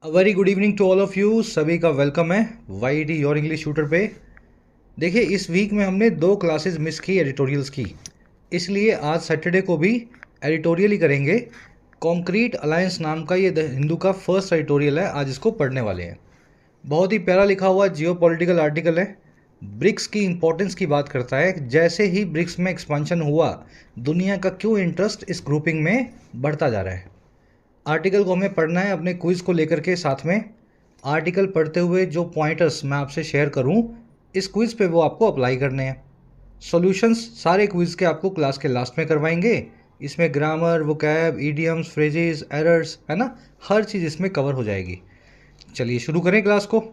Very good evening to all of you. सभी का welcome है Y T your English shooter पे। देखिए, इस वीक में हमने 2 क्लासेस मिस की एडिटोरियल्स की, इसलिए आज सैटरडे को भी एडिटोरियल ही करेंगे। कॉन्क्रीट अलायंस नाम का ये द हिंदू का फर्स्ट एडिटोरियल है, आज इसको पढ़ने वाले हैं। बहुत ही प्यारा लिखा हुआ जियो पॉलिटिकल आर्टिकल है। ब्रिक्स की इंपॉर्टेंस की बात करता है। जैसे ही ब्रिक्स में एक्सपांशन हुआ, दुनिया का क्यों इंटरेस्ट इस ग्रुपिंग में बढ़ता जा रहा है। आर्टिकल को हमें पढ़ना है अपने क्विज़ को लेकर के साथ में। आर्टिकल पढ़ते हुए जो पॉइंटर्स मैं आपसे शेयर करूं, इस क्विज़ पे वो आपको अप्लाई करने हैं। सॉल्यूशंस सारे क्विज़ के आपको क्लास के लास्ट में करवाएंगे। इसमें grammar, vocab, idioms, phrases, errors, है ना, हर चीज़ इसमें कवर हो जाएगी। चलिए शुरू करें क्लास को।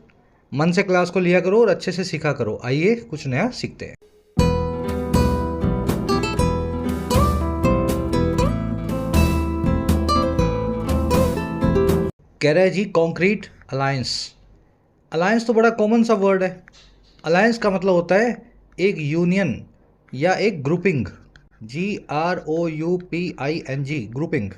मन से क्लास को लिया करो और अच्छे से सीखा करो। आइए कुछ नया सीखते हैं। कह रहा है जी कॉन्क्रीट अलायंस। अलायंस तो बड़ा कॉमन सा वर्ड है। अलायंस का मतलब होता है एक यूनियन या एक ग्रुपिंग। GROUPING, grouping.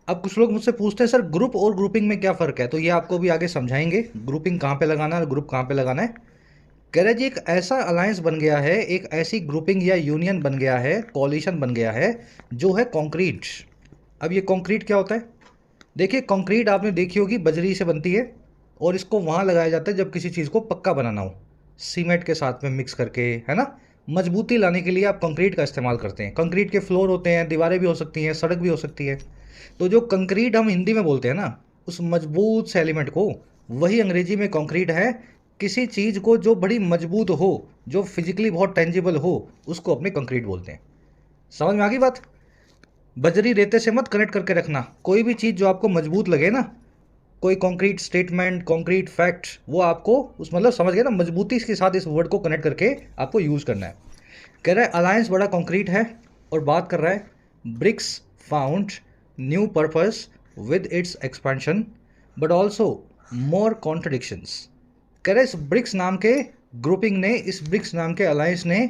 अब कुछ लोग मुझसे पूछते हैं सर ग्रुप और ग्रुपिंग में क्या फ़र्क है, तो ये आपको भी आगे समझाएंगे ग्रुपिंग कहाँ पे लगाना है और ग्रुप कहाँ पे लगाना है। कह रहे जी एक ऐसा अलायंस बन गया है, एक ऐसी ग्रुपिंग या यूनियन बन गया है, कॉलिशन बन गया है जो है कॉन्क्रीट। अब ये कॉन्क्रीट क्या होता है? देखिए, कंक्रीट आपने देखी होगी बजरी से बनती है और इसको वहाँ लगाया जाता है जब किसी चीज़ को पक्का बनाना हो, सीमेंट के साथ में मिक्स करके, है ना। मजबूती लाने के लिए आप कंक्रीट का इस्तेमाल करते हैं। कंक्रीट के फ्लोर होते हैं, दीवारें भी हो सकती हैं, सड़क भी हो सकती है। तो जो कंक्रीट हम हिंदी में बोलते हैं ना, उस मजबूत से एलिमेंट को, वही अंग्रेजी में कंक्रीट है। किसी चीज़ को जो बड़ी मजबूत हो, जो फिजिकली बहुत टेंजिबल हो, उसको अपने कंक्रीट बोलते हैं। समझ में आ गई बात? बजरी रेते से मत कनेक्ट करके रखना। कोई भी चीज़ जो आपको मजबूत लगे ना, कोई कॉन्क्रीट स्टेटमेंट, कॉन्क्रीट फैक्ट, वो आपको उस मतलब समझ गए ना, मजबूती के साथ इस वर्ड को कनेक्ट करके आपको यूज़ करना है। कह रहा है अलायंस बड़ा कॉन्क्रीट है और बात कर रहा है BRICS found new purpose with its expansion but also more contradictions. कह रहे इस ब्रिक्स नाम के ग्रुपिंग ने, इस ब्रिक्स नाम के अलायंस ने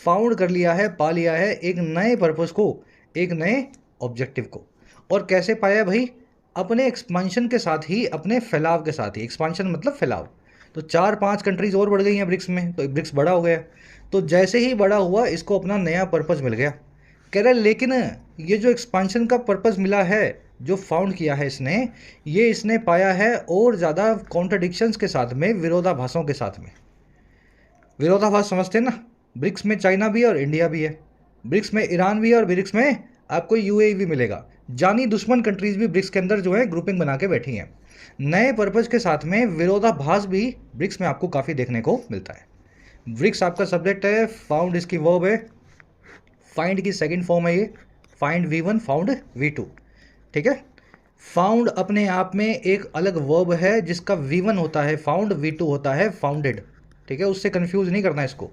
फाउंड कर लिया है, पा लिया है एक नए पर्पस को, एक नए ऑब्जेक्टिव को। और कैसे पाया भाई? अपने एक्सपांशन के साथ ही, अपने फैलाव के साथ ही। एक्सपांशन मतलब फैलाव। तो 4-5 कंट्रीज और बढ़ गई हैं ब्रिक्स में, तो ब्रिक्स बड़ा हो गया। तो जैसे ही बड़ा हुआ, इसको अपना नया पर्पस मिल गया। कह रहा है लेकिन ये जो एक्सपांशन का पर्पस मिला है, जो फाउंड किया है इसने, ये इसने पाया है और ज़्यादा कॉन्ट्रडिक्शंस के साथ में, विरोधाभासों के साथ में। विरोधाभास समझते हैं ना? ब्रिक्स में चाइना भी है और इंडिया भी है, ब्रिक्स में ईरान भी है और ब्रिक्स में आपको यूएई भी मिलेगा। जानी दुश्मन कंट्रीज भी ब्रिक्स के अंदर जो है ग्रुपिंग बना के बैठी हैं। नए पर्पज के साथ में विरोधाभास भी ब्रिक्स में आपको काफ़ी देखने को मिलता है। ब्रिक्स आपका सब्जेक्ट है, फाउंड इसकी वर्ब है, फाइंड की सेकंड फॉर्म है ये, फाइंड V1, फाउंड V2। ठीक है। फाउंड अपने आप में एक अलग वर्ब है जिसका V1 होता है फाउंड, V2 होता है फाउंडेड। ठीक है, उससे कंफ्यूज नहीं करना इसको।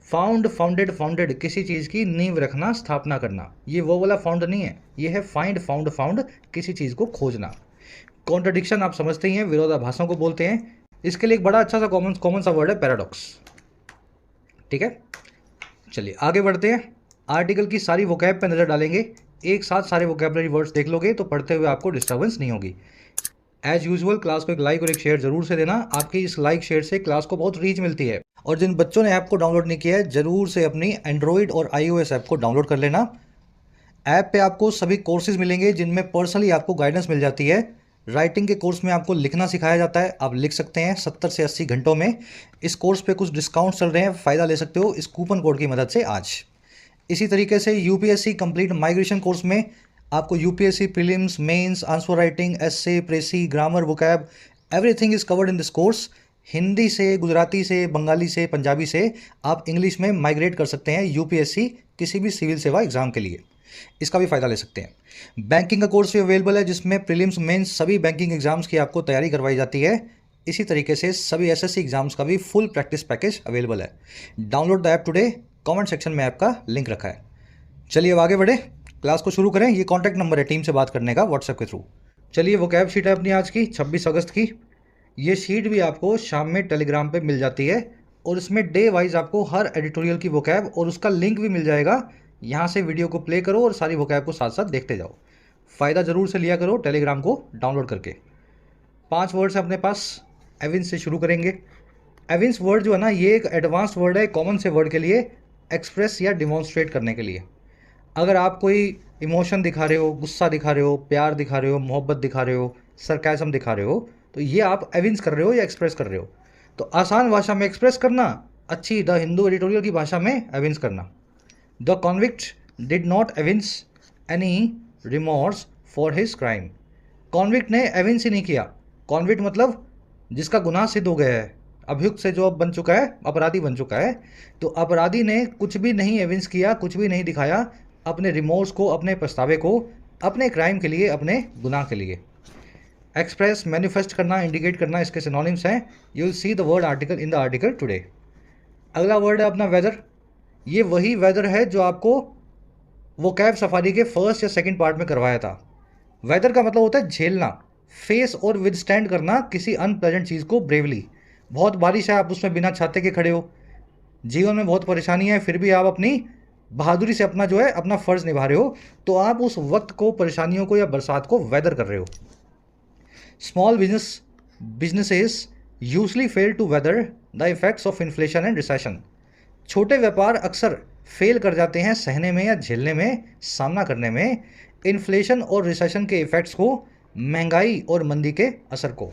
फाउंड, फाउंडेड, फाउंडेड किसी चीज़ की नींव रखना, स्थापना करना, ये वो वाला फाउंड नहीं है। ये है फाइंड, फाउंड, फाउंड किसी चीज़ को खोजना। कॉन्ट्रडिक्शन आप समझते ही हैं, विरोधाभासों को बोलते हैं। इसके लिए एक बड़ा अच्छा सा कॉमन कॉमन सा वर्ड है, पैराडॉक्स। ठीक है, चलिए आगे बढ़ते हैं। आर्टिकल की सारी वोकैब पे नज़र डालेंगे। एक साथ सारे वोकैबलरी वर्ड्स देख लोगे तो पढ़ते हुए आपको डिस्टर्बेंस नहीं होगी। एज यूजुअल क्लास को एक लाइक और एक शेयर जरूर से देना। आपकी इस लाइक शेयर से क्लास को बहुत रीच मिलती है। और जिन बच्चों ने ऐप को डाउनलोड नहीं किया है, जरूर से अपनी एंड्रॉइड और iOS ऐप को डाउनलोड कर लेना। ऐप पे आपको सभी कोर्सेज मिलेंगे जिनमें पर्सनली आपको गाइडेंस मिल जाती है। राइटिंग के कोर्स में आपको लिखना सिखाया जाता है, आप लिख सकते हैं 70 से 80 घंटों में। इस कोर्स पे कुछ डिस्काउंट चल रहे हैं, फ़ायदा ले सकते हो इस कूपन कोड की मदद से आज। इसी तरीके से यूपीएससी कंप्लीट माइग्रेशन कोर्स में आपको UPSC prelims, mains, answer writing, essay, precis, grammar, vocab, everything is covered in this course. Hindi से, गुजराती से, बंगाली से, पंजाबी से आप इंग्लिश में माइग्रेट कर सकते हैं यूपीएससी किसी भी सिविल सेवा एग्जाम के लिए। इसका भी फ़ायदा ले सकते हैं। बैंकिंग का कोर्स भी अवेलेबल है जिसमें प्रीलिम्स, मेंस सभी बैंकिंग एग्जाम्स की आपको तैयारी करवाई जाती है। इसी तरीके से सभी एसएससी एग्जाम्स का भी फुल प्रैक्टिस पैकेज अवेलेबल है। Download the app today, comment section में ऐप का लिंक रखा है। चलिए अब आगे बढ़े, क्लास को शुरू करें। ये कॉन्टैक्ट नंबर है टीम से बात करने का व्हाट्सएप के थ्रू। चलिए वोकैब शीट है अपनी आज की 26 अगस्त की। ये शीट भी आपको शाम में टेलीग्राम पे मिल जाती है और इसमें डे वाइज आपको हर एडिटोरियल की वोकैब और उसका लिंक भी मिल जाएगा। यहाँ से वीडियो को प्ले करो और सारी वोकैब को साथ साथ देखते जाओ। फ़ायदा ज़रूर से लिया करो टेलीग्राम को डाउनलोड करके। 5 वर्ड्स हैं अपने पास। एविंस से शुरू करेंगे। एविंस वर्ड जो है ना, ये एक एडवांस वर्ड है कॉमन से वर्ड के लिए, एक्सप्रेस या डिमॉन्स्ट्रेट करने के लिए। अगर आप कोई इमोशन दिखा रहे हो, गुस्सा दिखा रहे हो, प्यार दिखा रहे हो, मोहब्बत दिखा रहे हो, सरकाज़म दिखा रहे हो, तो ये आप एविंस कर रहे हो या एक्सप्रेस कर रहे हो। तो आसान भाषा में एक्सप्रेस करना, अच्छी द हिंदू एडिटोरियल की भाषा में एविंस करना। The convict did not evince any remorse for his crime. Convict ने एविंस ही नहीं किया। कॉन्विक्ट मतलब जिसका गुनाह सिद्ध हो गया है, अभियुक्त से जो अब बन चुका है, अपराधी बन चुका है। तो अपराधी ने कुछ भी नहीं एविंस किया, कुछ भी नहीं दिखाया अपने रिमोर्स को, अपने पछतावे को, अपने क्राइम के लिए, अपने गुनाह के लिए। एक्सप्रेस, मैनिफेस्ट करना, इंडिकेट करना, इसके सिनोनिम्स हैं। You will see the word article in the article today. अगला वर्ड है अपना वेदर। ये वही वेदर है जो आपको वो कैब सफारी के फर्स्ट या सेकंड पार्ट में करवाया था। वेदर का मतलब होता है झेलना, फेस और विदस्टैंड करना किसी अनप्लेजेंट चीज़ को ब्रेवली। बहुत बारिश है, आप उसमें बिना छाते के खड़े हो, जीवन में बहुत परेशानी है, फिर भी आप अपनी बहादुरी से अपना जो है अपना फ़र्ज़ निभा रहे हो, तो आप उस वक्त को, परेशानियों को या बरसात को वेदर कर रहे हो। Small businesses usually fail to weather the effects of inflation and recession. छोटे व्यापार अक्सर फेल कर जाते हैं सहने में या झेलने में, सामना करने में इन्फ्लेशन और रिसेशन के इफ़ेक्ट्स को, महंगाई और मंदी के असर को।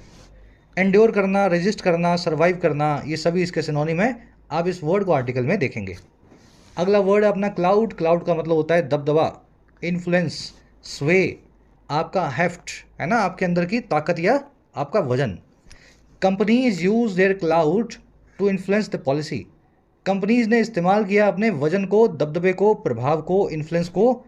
एंड्योर करना, रेजिस्ट करना, सर्वाइव करना, ये सभी इसके सिनोनिम है। आप इस वर्ड को आर्टिकल में देखेंगे। अगला वर्ड है अपना क्लाउड। क्लाउड का मतलब होता है दबदबा, इन्फ्लुएंस, स्वे, आपका हेफ्ट है ना, आपके अंदर की ताकत या आपका वजन। Companies use their clout to influence the policy. Companies ने इस्तेमाल किया अपने वजन को, दबदबे को, प्रभाव को, इन्फ्लुएंस को,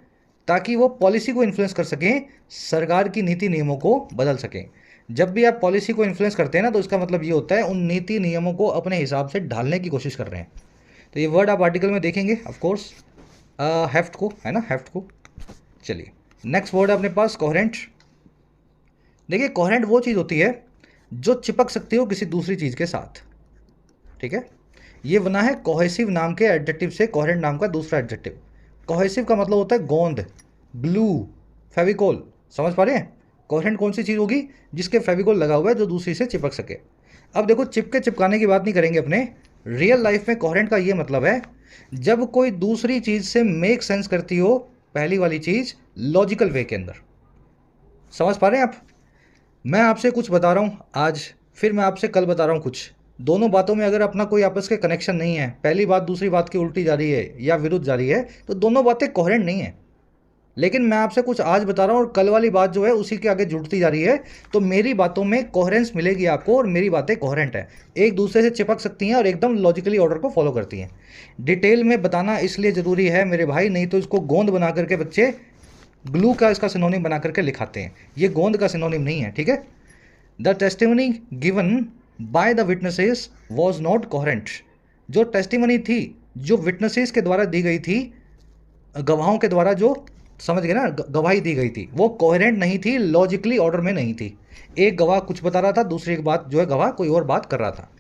ताकि वो पॉलिसी को इन्फ्लुएंस कर सकें, सरकार की नीति नियमों को बदल सकें। जब भी आप पॉलिसी को इन्फ्लुएंस करते हैं ना, तो इसका मतलब ये होता है उन नीति नियमों को अपने हिसाब से ढालने की कोशिश कर रहे हैं। तो ये वर्ड आप आर्टिकल में देखेंगे ऑफ कोर्स, हेफ्ट को, है ना, हेफ्ट को। चलिए नेक्स्ट वर्ड है अपने पास कोहेरेंट। देखिए कोहेरेंट वो चीज़ होती है जो चिपक सकती हो किसी दूसरी चीज़ के साथ, ठीक है। ये बना है कोहेसिव नाम के एडजेक्टिव से, कोहेरेंट नाम का दूसरा एडजेक्टिव। कोहेसिव का मतलब होता है गोंद, ग्लू, फेविकोल। समझ पा रहे हैं? कोहेरेंट कौन सी चीज़ होगी जिसके फेविकोल लगा हुआ है जो दूसरी से चिपक सके। अब देखो, चिपके चिपकाने की बात नहीं करेंगे अपने रियल लाइफ में। कोहेरेंट का ये मतलब है जब कोई दूसरी चीज़ से मेक सेंस करती हो, पहली वाली चीज़ लॉजिकल वे के अंदर। समझ पा रहे हैं आप? मैं आपसे कुछ बता रहा हूँ आज, फिर मैं आपसे कल बता रहा हूँ कुछ। दोनों बातों में अगर अपना कोई आपस के कनेक्शन नहीं है, पहली बात दूसरी बात की उल्टी जा रही है या विरुद्ध जा रही है, तो दोनों बातें कोहेरेंट नहीं है। लेकिन मैं आपसे कुछ आज बता रहा हूँ और कल वाली बात जो है उसी के आगे जुड़ती जा रही है, तो मेरी बातों में कोहेरेंस मिलेगी आपको और मेरी बातें कोहेरेंट है, एक दूसरे से चिपक सकती हैं और एकदम लॉजिकली ऑर्डर को फॉलो करती हैं। डिटेल में बताना इसलिए ज़रूरी है मेरे भाई, नहीं तो इसको गोंद बना करके बच्चे ग्लू का इसका सिनोनिम बना करके लिखाते हैं। ये गोंद का सिनोनिम नहीं है, ठीक है। The testimony given by the witnesses was not coherent. जो टेस्टिमनी थी, जो विटनेसेस के द्वारा दी गई थी, गवाहों के द्वारा जो, समझ गए ना, गवाही दी गई थी, वो कोहेरेंट नहीं थी, लॉजिकली ऑर्डर में नहीं थी। एक गवाह कुछ बता रहा था, दूसरी एक बात जो है गवाह कोई और बात कर रहा था।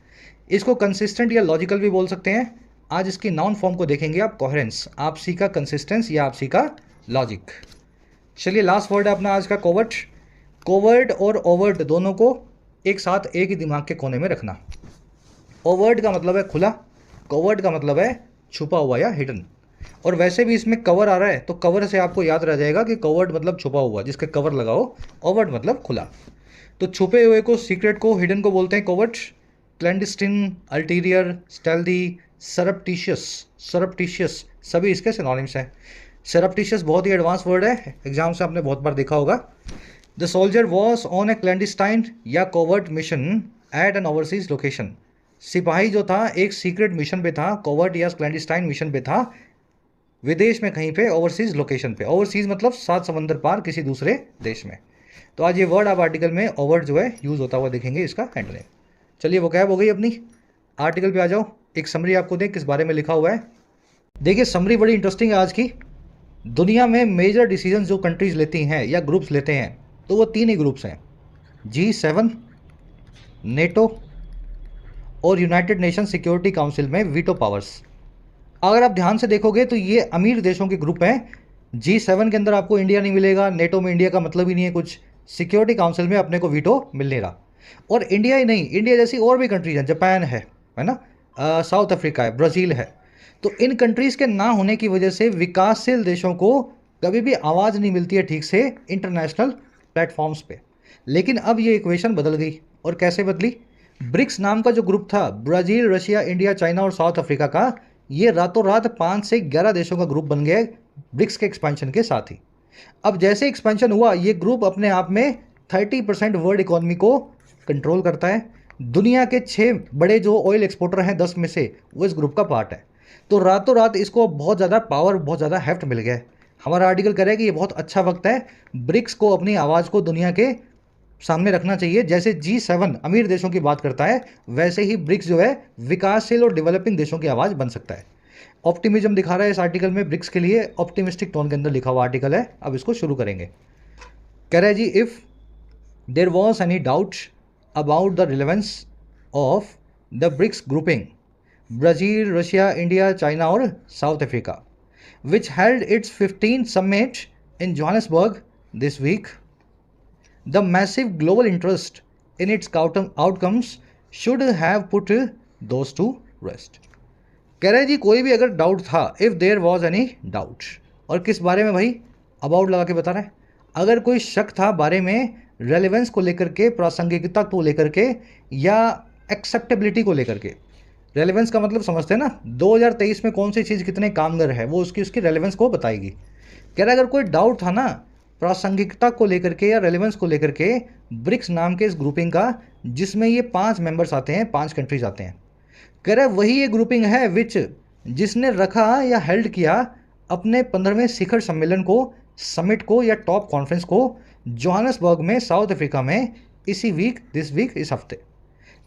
इसको कंसिस्टेंट या लॉजिकल भी बोल सकते हैं। आज इसकी नाउन फॉर्म को देखेंगे आप, कोहेरेंस। आपसी का कंसिस्टेंस या आपसी का लॉजिक। चलिए लास्ट वर्ड है अपना आज का कोवर्ट। कोवर्ट और ओवर्ट दोनों को एक साथ एक ही दिमाग के कोने में रखना। ओवर्ट का मतलब है खुला, कोवर्ट का मतलब है छुपा हुआ या हिडन। और वैसे भी इसमें कवर आ रहा है, तो कवर से आपको याद रह जाएगा कि कोवर्ट मतलब छुपा हुआ, जिसके कवर लगाओ। ओवर्ट मतलब खुला। तो छुपे हुए को, सीक्रेट को, हिडन को बोलते हैं कोवर्ट। क्लैंडस्टिन, अल्टीरियर, स्टेल्दी, सरप्टिशियस सभी इसके सिनोनिम्स हैं। सरप्टिशियस बहुत ही एडवांस वर्ड है, एग्जाम से आपने बहुत बार देखा होगा। The soldier was on a clandestine या covert mission at an overseas location. सिपाही जो था एक सीक्रेट मिशन पे था, कोवर्ट या क्लैंडस्टाइन मिशन पे था, विदेश में कहीं पे, ओवरसीज लोकेशन पे। ओवरसीज मतलब 7 समंदर पार किसी दूसरे देश में। तो आज ये वर्ड आप आर्टिकल में ओवर्ट जो है यूज़ होता हुआ देखेंगे, इसका हैंडलिंग। चलिए वो कैब हो गई अपनी। आर्टिकल पे आ जाओ, एक समरी आपको दें किस बारे में लिखा हुआ है। देखिए समरी बड़ी इंटरेस्टिंग है आज की। दुनिया में मेजर डिसीजन जो कंट्रीज लेती हैं या ग्रुप्स लेते हैं, तो वो 3 ही ग्रुप्स हैं, G7, नेटो और यूनाइटेड नेशन सिक्योरिटी काउंसिल में वीटो पावर्स। अगर आप ध्यान से देखोगे तो ये अमीर देशों के ग्रुप हैं। G7 के अंदर आपको इंडिया नहीं मिलेगा, नेटो में इंडिया का मतलब ही नहीं है कुछ, सिक्योरिटी काउंसिल में अपने को वीटो मिल नहीं रहा। और इंडिया ही नहीं, इंडिया जैसी और भी कंट्रीज हैं, जापान है ना, साउथ अफ्रीका है, ब्राज़ील है। तो इन कंट्रीज़ के ना होने की वजह से विकासशील देशों को कभी भी आवाज़ नहीं मिलती है ठीक से इंटरनेशनल प्लेटफॉर्म्स पे। लेकिन अब ये इक्वेशन बदल गई। और कैसे बदली? ब्रिक्स नाम का जो ग्रुप था, ब्राज़ील, रशिया, इंडिया, चाइना और साउथ अफ्रीका का, ये रातों रात 5 से 11 देशों का ग्रुप बन गया है ब्रिक्स के एक्सपेंशन के साथ ही। अब जैसे एक्सपेंशन हुआ, ये ग्रुप अपने आप में 30% वर्ल्ड इकोनॉमी को कंट्रोल करता है। दुनिया के 6 बड़े जो ऑयल एक्सपोर्टर हैं 10 में से, वो इस ग्रुप का पार्ट है। तो रातों रात इसको बहुत ज़्यादा पावर, बहुत ज़्यादा हेफ्ट मिल गया है। हमारा आर्टिकल कह रहा है कि ये बहुत अच्छा वक्त है ब्रिक्स को अपनी आवाज़ को दुनिया के सामने रखना चाहिए। जैसे G7 अमीर देशों की बात करता है, वैसे ही ब्रिक्स जो है विकासशील और डेवलपिंग देशों की आवाज़ बन सकता है। ऑप्टिमिज्म दिखा रहा है इस आर्टिकल में ब्रिक्स के लिए, ऑप्टिमिस्टिक टोन के अंदर लिखा हुआ आर्टिकल है। अब इसको शुरू करेंगे। कह रहा है जी, if there was any doubt about the relevance of the BRICS grouping, Brazil, Russia, India, China और South Africa, which held its 15th summit in Johannesburg this week, the massive global interest in its outcomes should have put those to rest. कह रहे जी, कोई भी अगर doubt था, if there was any doubt, और किस बारे में भाई? अबाउट लगा के बता रहा है। अगर कोई शक था बारे में रेलेवेंस को लेकर के, प्रासंगिकता को लेकर के, या एक्सेप्टेबिलिटी को लेकर के। रेलेवेंस का मतलब समझते हैं ना, 2023 में कौन सी चीज़ कितने कामगर है, वो उसकी रेलेवेंस को बताएगी। कह रहा है अगर कोई डाउट था ना प्रासंगिकता को लेकर के या रेलेवेंस को लेकर के ब्रिक्स नाम के इस ग्रुपिंग का, जिसमें ये 5 मेंबर्स आते हैं, 5 कंट्रीज आते हैं, कह रहा है वही ये ग्रुपिंग है विच जिसने रखा या हेल्ड किया अपने 15वें शिखर सम्मेलन को, समिट को या टॉप कॉन्फ्रेंस को जोहान्सबर्ग में, साउथ अफ्रीका में, इसी वीक, दिस वीक, इस हफ्ते।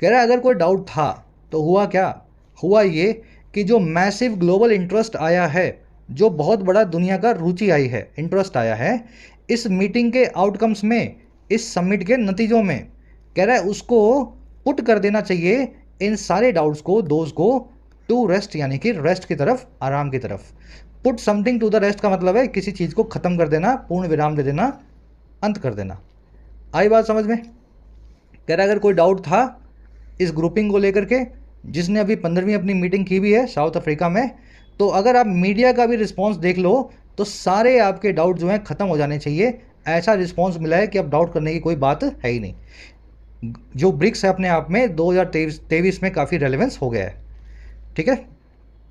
कह रहा है अगर कोई डाउट था तो हुआ क्या? हुआ ये कि जो मैसिव ग्लोबल इंटरेस्ट आया है, जो बहुत बड़ा दुनिया का रुचि आई है, इंटरेस्ट आया है इस मीटिंग के आउटकम्स में, इस समिट के नतीजों में, कह रहा है उसको पुट कर देना चाहिए इन सारे डाउट्स को, दोज को, टू रेस्ट, यानी कि रेस्ट की तरफ, आराम की तरफ। Put something to the rest का मतलब है किसी चीज़ को ख़त्म कर देना, पूर्ण विराम दे देना, अंत कर देना। आई बात समझ में? कह रहा है अगर कोई डाउट था इस ग्रुपिंग को लेकर के, जिसने अभी 15वीं अपनी मीटिंग की भी है साउथ अफ्रीका में, तो अगर आप मीडिया का भी रिस्पांस देख लो तो सारे आपके डाउट जो हैं ख़त्म हो जाने चाहिए। ऐसा रिस्पांस मिला है कि अब डाउट करने की कोई बात है ही नहीं। जो ब्रिक्स है अपने आप में 2023 में काफ़ी रेलेवेंस हो गया है। ठीक है,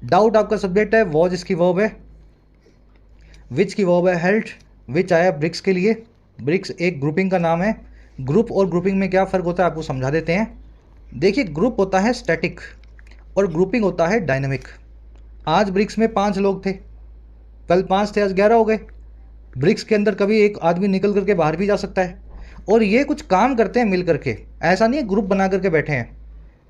डाउट आपका सब्जेक्ट है, वॉज इसकी वर्ब है, विच की वर्ब है हेल्ड, विच आया ब्रिक्स के लिए। ब्रिक्स एक ग्रुपिंग का नाम है। ग्रुप और ग्रुपिंग में क्या फ़र्क होता है आपको समझा देते हैं। देखिए, ग्रुप होता है स्टैटिक और ग्रुपिंग होता है डायनामिक। आज ब्रिक्स में 5 लोग थे, कल 5 थे, आज 11 हो गए। ब्रिक्स के अंदर कभी एक आदमी निकल करके बाहर भी जा सकता है, और ये कुछ काम करते हैं मिल करके, ऐसा नहीं है ग्रुप बना करके बैठे हैं।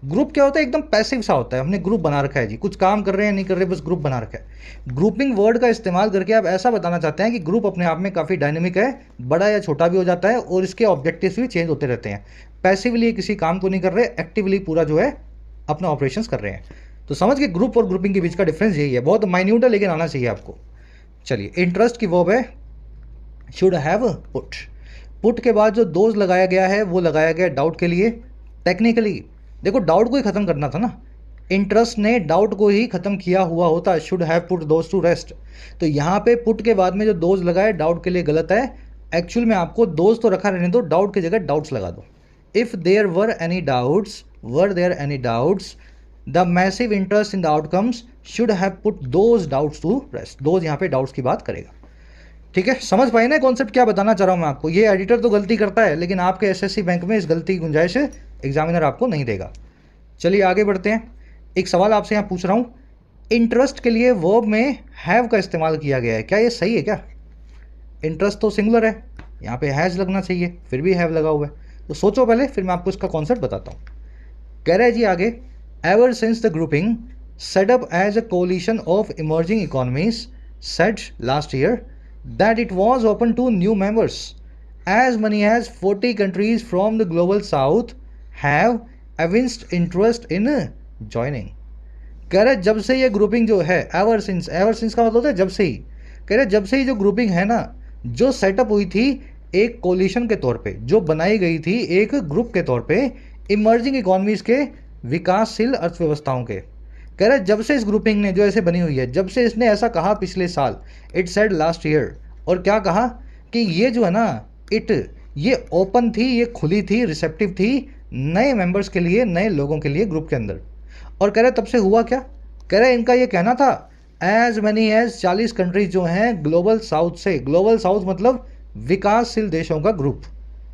ग्रुप क्या होता है? एकदम पैसिव सा होता है, हमने ग्रुप बना रखा है जी, कुछ काम कर रहे हैं नहीं कर रहे, बस ग्रुप बना रखा है। ग्रुपिंग वर्ड का इस्तेमाल करके आप ऐसा बताना चाहते हैं कि ग्रुप अपने आप में काफ़ी डायनेमिक है, बड़ा या छोटा भी हो जाता है, और इसके ऑब्जेक्टिव्स भी चेंज होते रहते हैं। पैसिवली किसी काम को नहीं कर रहे, एक्टिवली पूरा जो है अपना ऑपरेशंस कर रहे हैं। तो समझ के ग्रुप और ग्रुपिंग के बीच का डिफरेंस यही है, बहुत माइन्यूट है लेकिन आना चाहिए आपको। चलिए, इंटरेस्ट की वर्ब है शुड हैव पुट। पुट के बाद जो दोज लगाया गया है वो लगाया गया डाउट के लिए। टेक्निकली देखो, डाउट को ही ख़त्म करना था ना, इंटरेस्ट ने डाउट को ही ख़त्म किया हुआ होता, should have put those two rest. तो यहाँ पे पुट के बाद में जो दोज लगाए डाउट के लिए गलत है। एक्चुअल में आपको दोज तो रखा रहने दो, डाउट की जगह डाउट्स लगा दो। If there were any doubts, were there any doubts, the massive interest in the outcomes should have put those doubts to rest. Those यहाँ पे डाउट्स की बात करेगा। ठीक है, समझ पाए ना कॉन्सेप्ट क्या बताना चाह रहा हूँ मैं आपको। ये एडिटर तो गलती करता है, लेकिन आपके एसएससी बैंक में इस गलती की गुंजाइश एग्जामिनर आपको नहीं देगा। चलिए आगे बढ़ते हैं। एक सवाल आपसे यहाँ पूछ रहा हूँ, इंटरेस्ट के लिए वर्ब में हैव का इस्तेमाल किया गया है, क्या ये सही है क्या? इंटरेस्ट तो सिंगुलर है, यहाँ पे हैज़ लगना चाहिए, फिर भी हैव लगा हुआ है। तो सोचो पहले, फिर मैं आपको इसका कॉन्सेप्ट बताता हूँ। कह रहा है जी आगे, ever since the grouping set up as a coalition of emerging economies said last year that it was open to new members. As many as 40 countries from the global south have evinced interest in joining. कह रहे जब से ये grouping जो है, ever since का मतलब है जब से ही। कह रहे जब से ही जो ग्रुपिंग है ना, जो सेटअप हुई थी, एक कोलिशन के तौर पे जो बनाई गई थी, एक ग्रुप के तौर पे इमर्जिंग इकोनॉमीज के, विकासशील अर्थव्यवस्थाओं के। कह रहे जब से इस ग्रुपिंग ने जो ऐसे बनी हुई है, जब से इसने ऐसा कहा पिछले साल, इट सेड लास्ट ईयर, और क्या कहा कि ये जो है ना, ये ओपन थी, ये खुली थी, रिसेप्टिव थी नए मेंबर्स के लिए, नए लोगों के लिए ग्रुप के अंदर। और कह रहे तब से हुआ क्या, कह रहे इनका ये कहना था एज मैनी एज 40 कंट्रीज जो हैं ग्लोबल साउथ से, ग्लोबल साउथ मतलब विकासशील देशों का ग्रुप,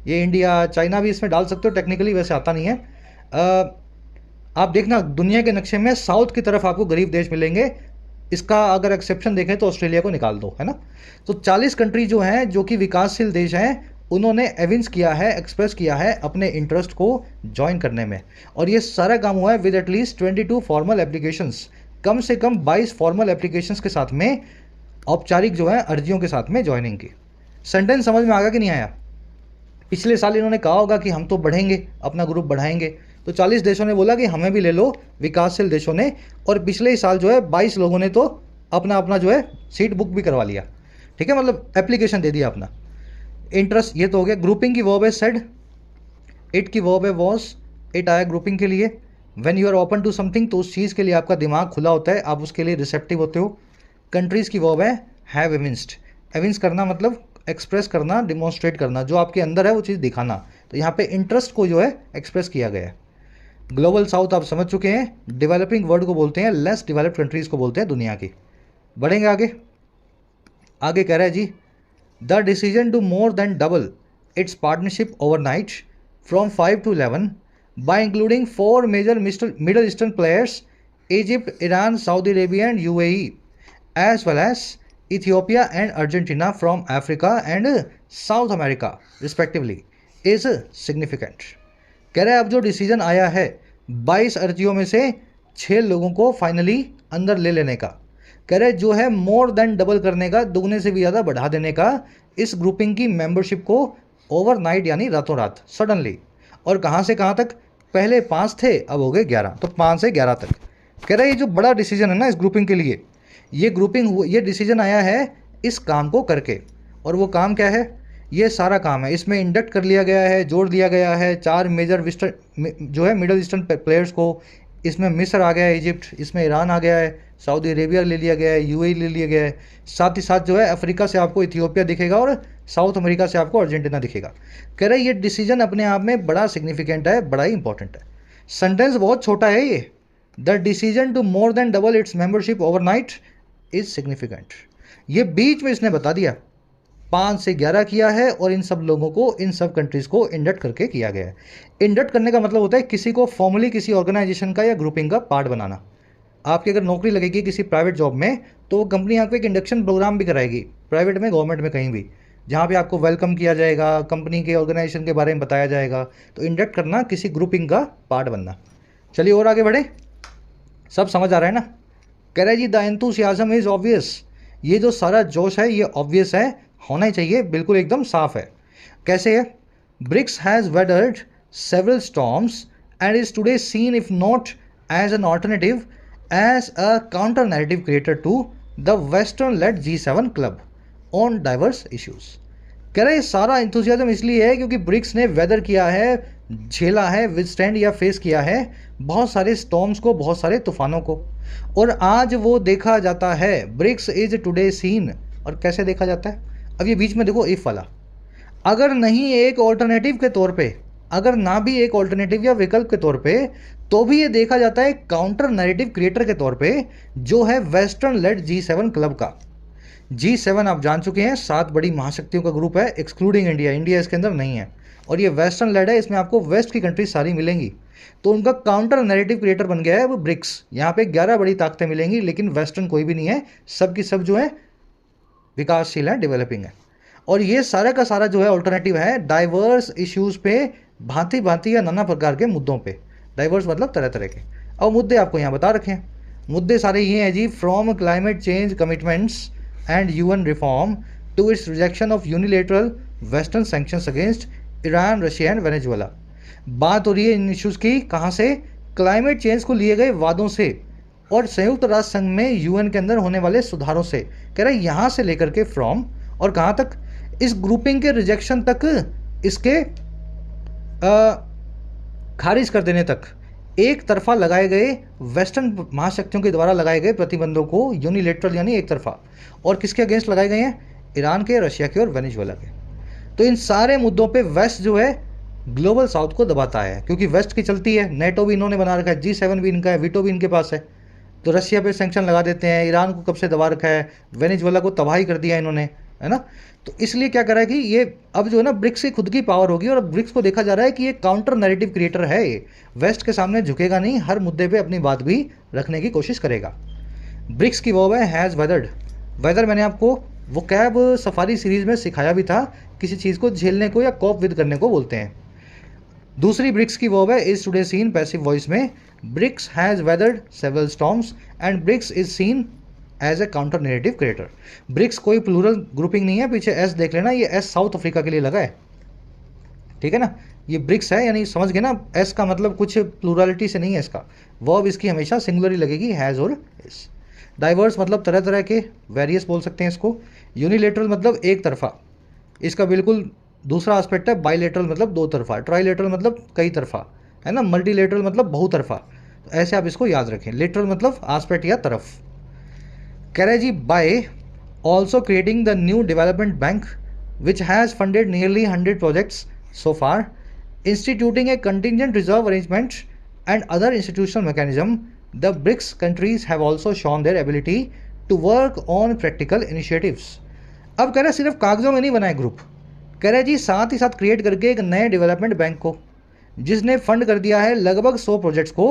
ये इंडिया चाइना भी इसमें डाल सकते हो, टेक्निकली वैसे आता नहीं है। आप देखना दुनिया के नक्शे में साउथ की तरफ आपको गरीब देश मिलेंगे, इसका अगर एक्सेप्शन देखें तो ऑस्ट्रेलिया को निकाल दो, है ना। तो 40 कंट्री जो हैं जो कि विकासशील देश हैं, उन्होंने एविंस किया है, एक्सप्रेस किया है अपने इंटरेस्ट को ज्वाइन करने में। और ये सारा काम हुआ है विद एटलीस्ट 22 फॉर्मल एप्लीकेशंस, कम से कम 22 फॉर्मल एप्लीकेशंस के साथ में, औपचारिक जो है अर्जियों के साथ में ज्वाइनिंग की। सेंटेंस समझ में आगा कि नहीं आया। पिछले साल इन्होंने कहा होगा कि हम तो बढ़ेंगे, अपना ग्रुप बढ़ाएंगे, तो 40 देशों ने बोला कि हमें भी ले लो, विकासशील देशों ने, और पिछले ही साल जो है 22 लोगों ने तो अपना अपना जो है सीट बुक भी करवा लिया, ठीक है, मतलब एप्लीकेशन दे दिया अपना। इंटरेस्ट ये तो हो गया। ग्रुपिंग की वर्ब है सेड, इट की वर्ब है वॉज, इट आया ग्रुपिंग के लिए। When you are open to something, तो उस चीज़ के लिए आपका दिमाग खुला होता है, आप उसके लिए रिसेप्टिव होते हो। कंट्रीज़ की वर्ब है हैव एविंस्ड, एविंस करना मतलब एक्सप्रेस करना, डिमॉन्स्ट्रेट करना, जो आपके अंदर है वो चीज़ दिखाना, तो यहाँ पे इंटरेस्ट को जो है एक्सप्रेस किया गया है। ग्लोबल साउथ आप समझ चुके हैं, डेवलपिंग वर्ल्ड को बोलते हैं, लेस डेवलप्ड कंट्रीज़ को बोलते हैं दुनिया की। बढ़ेंगे आगे। आगे कह रहा है जी, the decision to more than double its partnership overnight from 5 to 11 by including 4 major Middle Eastern players, Egypt, Iran, Saudi Arabia and UAE, as well as Ethiopia and Argentina from Africa and South America respectively, is significant। कह रहे हैं अब जो decision आया है 22 अर्जियों में से 6 लोगों को फाइनली अंदर ले लेने का, कह रहे जो है मोर देन डबल करने का, दुगने से भी ज़्यादा बढ़ा देने का इस ग्रुपिंग की मेंबरशिप को, ओवरनाइट यानी रातों रात, सडनली। और कहाँ से कहाँ तक, पहले 5 थे अब हो गए 11, तो 5 से 11 तक। कह रहे ये जो बड़ा डिसीजन है ना इस ग्रुपिंग के लिए, ये ग्रुपिंग, ये डिसीजन आया है इस काम को करके। और वो काम क्या है, ये सारा काम है, इसमें इंडक्ट कर लिया गया है, जोड़ दिया गया है 4 मेजर जो है मिडल ईस्टर्न प्लेयर्स को। इसमें मिस्र आ गया है, इजिप्ट, इसमें ईरान आ गया है, सऊदी अरेबिया ले लिया गया है, यूएई ले लिया गया है, साथ ही साथ जो है अफ्रीका से आपको इथियोपिया दिखेगा और साउथ अमेरिका से आपको अर्जेंटीना दिखेगा। कह रहे ये डिसीजन अपने आप में बड़ा सिग्निफिकेंट है, बड़ा ही इंपॉर्टेंट है। सेंटेंस बहुत छोटा है ये, the decision to more than double its membership overnight is significant. ये बीच में इसने बता दिया 5 से 11 किया है, और इन सब लोगों को, इन सब कंट्रीज़ को इंडक्ट करके किया गया है। इंडक्ट करने का मतलब होता है किसी को फॉर्मली किसी ऑर्गेनाइजेशन का या ग्रुपिंग का पार्ट बनाना। आपकी अगर नौकरी लगेगी किसी प्राइवेट जॉब में, तो वो कंपनी आपको एक इंडक्शन प्रोग्राम भी कराएगी, प्राइवेट में, गवर्नमेंट में, कहीं भी, जहाँ पे आपको वेलकम किया जाएगा, कंपनी के ऑर्गेनाइजेशन के बारे में बताया जाएगा। तो इंडक्ट करना, किसी ग्रुपिंग का पार्ट बनना। चलिए और आगे बढ़े, सब समझ आ रहा है ना। कह रहे जी द एंथुसियाज्म इज़ ऑब्वियस, ये जो सारा जोश है ये ऑब्वियस है, होना ही चाहिए, बिल्कुल एकदम साफ है। कैसे है, BRICS has weathered several storms and is today seen if not as an alternative as a counter narrative creator to the western led G7 club on diverse issues. कह रहे सारा इंथुसियाज्म इसलिए है क्योंकि ब्रिक्स ने वेदर किया है, झेला है, विदस्टैंड या फेस किया है बहुत सारे स्टॉर्म्स को, बहुत सारे तूफानों को, और आज वो देखा जाता है। ब्रिक्स इज टुडे सीन, और कैसे देखा जाता है, अब ये बीच में देखो इफ वाला, अगर नहीं एक ऑल्टरनेटिव के तौर पे, अगर ना भी एक ऑल्टरनेटिव या विकल्प के तौर पे, तो भी ये देखा जाता है काउंटर नैरेटिव क्रिएटर के तौर पे, जो है वेस्टर्न लेड G7 क्लब का। G7 आप जान चुके हैं 7 बड़ी महाशक्तियों का ग्रुप है, एक्सक्लूडिंग इंडिया, इंडिया इसके अंदर नहीं है, और ये वेस्टर्न लेड है, इसमें आपको वेस्ट की कंट्रीज सारी मिलेंगी। तो उनका काउंटर नैरेटिव क्रिएटर बन गया है वो ब्रिक्स। यहाँ पे 11 बड़ी ताकतें मिलेंगी, लेकिन वेस्टर्न कोई भी नहीं है, सब की सब जो है विकासशील है, डेवलपिंग है। और ये सारा का सारा जो है ऑल्टरनेटिव है डाइवर्स इश्यूज पे, भांति भांति या नाना प्रकार के मुद्दों पे। डाइवर्स मतलब तरह तरह के। अब मुद्दे आपको यहाँ बता रखे हैं, मुद्दे सारे ये हैं जी, from climate change commitments and UN reform to its rejection of unilateral western sanctions against Iran, Russia and Venezuela. बात हो रही है इन इश्यूज़ की, कहाँ से, क्लाइमेट चेंज को लिए गए वादों से और संयुक्त राष्ट्र संघ में UN के अंदर होने वाले सुधारों से। कह रहे यहाँ से लेकर के फ्रॉम, और कहाँ तक, इस ग्रुपिंग के रिजेक्शन तक, इसके खारिज कर देने तक एक तरफा लगाए गए वेस्टर्न महाशक्तियों के द्वारा लगाए गए प्रतिबंधों को यूनिलेटरल यानी एक तरफा, और किसके अगेंस्ट लगाए गए हैं? ईरान के, रशिया के और वेनेजुएला के। तो इन सारे मुद्दों पे वेस्ट जो है ग्लोबल साउथ को दबाता है, क्योंकि वेस्ट की चलती है, नेटो भी इन्होंने बना रखा है, G7 भी इनका है, वीटो भी इनके पास है। तो रशिया पे सैंक्शन लगा देते हैं, ईरान को कब से दबा रखा है, वेनेजुएला को तबाही कर दिया इन्होंने, है ना। तो इसलिए क्या करा है कि ये अब जो है ना ब्रिक्स की खुद की पावर होगी, और ब्रिक्स को देखा जा रहा है कि ये काउंटर नैरेटिव क्रिएटर है, ये वेस्ट के सामने झुकेगा नहीं, हर मुद्दे पे अपनी बात भी रखने की कोशिश करेगा। ब्रिक्स की वो है हैज़ वेदर्ड। वेदर मैंने आपको वो कैब सफारी सीरीज में सिखाया भी था, किसी चीज़ को झेलने को या कॉप विद करने को बोलते हैं। दूसरी ब्रिक्स की वर्ब है is today seen passive voice में, BRICS has weathered several storms and BRICS is seen as a counter narrative creator. BRICS कोई प्लूरल ग्रुपिंग नहीं है, पीछे एस देख लेना, ये एस साउथ अफ्रीका के लिए लगा है, ठीक है ना। ये ब्रिक्स है, यानी समझ गए ना, एस का मतलब कुछ प्लूरलिटी से नहीं है इसका, वर्ब इसकी हमेशा सिंगुलर ही लगेगी, हैज़ और इज। डाइवर्स मतलब तरह तरह के, वेरियस बोल सकते हैं इसको। यूनिलेटरल मतलब एक तरफा, इसका बिल्कुल दूसरा एस्पेक्ट है। बाईलेटरल मतलब दो तरफा, ट्राईलेटरल मतलब कई तरफा, है ना। मल्टीलेटरल मतलब बहुतरफा। तो ऐसे आप इसको याद रखें। लेटरल मतलब एस्पेक्ट या तरफ। कह रहे जी by also creating the new development bank which has funded nearly 100 projects so far, instituting a contingent reserve arrangement and other institutional mechanism, the BRICS countries have also shown their ability to work on practical initiatives. अब कह रहे सिर्फ कागजों में नहीं बनाए group, कह रहे जी साथ ही साथ क्रिएट करके एक नए डेवलपमेंट बैंक को, जिसने फंड कर दिया है लगभग 100 प्रोजेक्ट्स को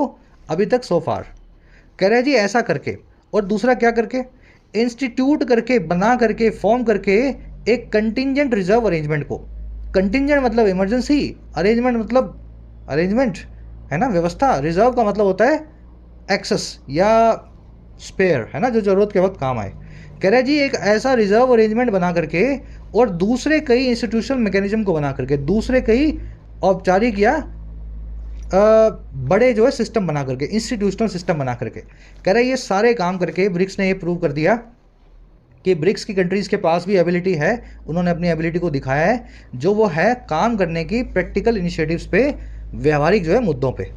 अभी तक सो फार। कह रहे जी ऐसा करके, और दूसरा क्या करके? इंस्टीट्यूट करके, बना करके, फॉर्म करके एक कंटिंजेंट रिजर्व अरेंजमेंट को। कंटिंजेंट मतलब इमरजेंसी, अरेंजमेंट मतलब अरेंजमेंट, है ना, व्यवस्था। रिजर्व का मतलब होता है एक्सेस या स्पेयर, है ना, जो जरूरत के वक्त काम आए। कह रहे जी एक ऐसा रिजर्व अरेंजमेंट बना करके और दूसरे कई इंस्टीट्यूशनल मैकेनिज्म को बना करके, दूसरे कई औपचारिक या बड़े जो है सिस्टम बना करके, इंस्टीट्यूशनल सिस्टम बना करके, कह रहे ये सारे काम करके ब्रिक्स ने ये प्रूव कर दिया कि ब्रिक्स की कंट्रीज़ के पास भी एबिलिटी है, उन्होंने अपनी एबिलिटी को दिखाया है, जो वो है काम करने की प्रैक्टिकल इनिशिएटिव्स पे, व्यवहारिक जो है मुद्दों पे।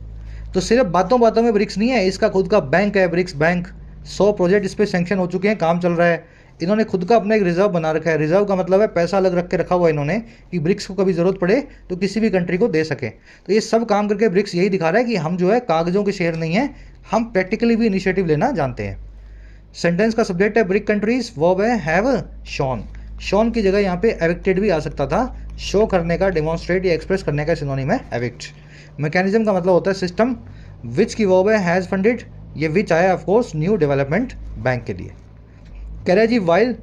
तो सिर्फ बातों बातों में ब्रिक्स नहीं है, इसका खुद का बैंक है, ब्रिक्स बैंक। 100 प्रोजेक्ट इस पर सैंक्शन हो चुके हैं, काम चल रहा है। इन्होंने खुद का अपना एक रिजर्व बना रखा है। रिजर्व का मतलब है पैसा अलग रख के रखा हुआ है इन्होंने, कि ब्रिक्स को कभी ज़रूरत पड़े तो किसी भी कंट्री को दे सके। तो ये सब काम करके ब्रिक्स यही दिखा रहा है कि हम जो है कागजों के शेर नहीं हैं, हम प्रैक्टिकली भी इनिशिएटिव लेना जानते हैं। सेंटेंस का सब्जेक्ट है ब्रिक कंट्रीज, वर्ब है हैव शॉन। शॉन की जगह यहाँ पे एविक्टेड भी आ सकता था। शो करने का, डेमोन्स्ट्रेट या एक्सप्रेस करने का सिनोनिम है एविक्ट। मैकेनिज्म का मतलब होता है सिस्टम। विच की वर्ब है हैज़ फंडेड, ये विच आया of course new development bank के लिए। कह रहे जी while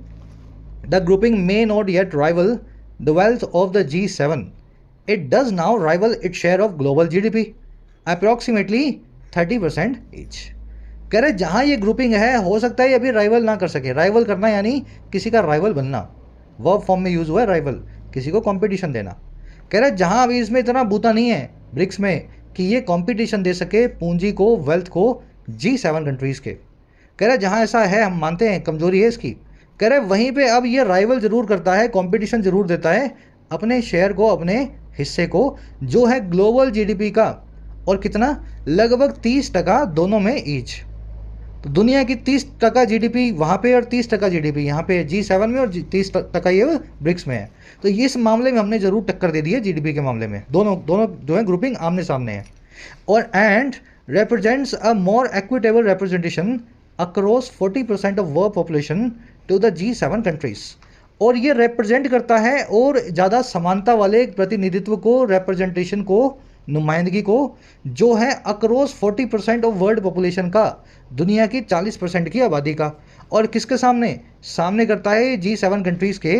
the grouping may not yet rival the wealth of the G7, it does now rival it share of global GDP approximately 30% each. कह रहे जहाँ ये ग्रुपिंग है, हो सकता है ये अभी राइवल ना कर सके। राइवल करना यानी किसी का राइवल बनना, वर्ब फॉर्म में यूज हुआ है राइवल, किसी को कंपटीशन देना। कह रहे जहाँ अभी इसमें इतना बूता नहीं है ब्रिक्स में कि ये कंपटीशन दे सके पूंजी को, वेल्थ को G7 कंट्रीज़ के। कह रहे जहाँ ऐसा है, हम मानते हैं कमजोरी है इसकी। कह रहे वहीं पे अब ये राइवल जरूर करता है, कंपटीशन जरूर देता है अपने शेयर को, अपने हिस्से को, जो है ग्लोबल GDP का। और कितना? लगभग 30% दोनों में ईच। तो दुनिया की 30% GDP वहाँ पे और 30% GDP यहाँ पे G7 में, और 30% ये ब्रिक्स में है। तो इस मामले में हमने जरूर टक्कर दे दी है GDP के मामले में। दोनों जो है ग्रुपिंग आमने सामने है। और and represents a more equitable representation across 40% of world population to the G7 countries। और ये represent करता है और ज़्यादा समानता वाले प्रतिनिधित्व को, representation को, नुमाइंदगी को, जो है अक्रॉस 40% ऑफ वर्ल्ड पॉपुलेशन का, दुनिया की 40% की आबादी का। और किसके सामने? सामने करता है G7 कंट्रीज़ के,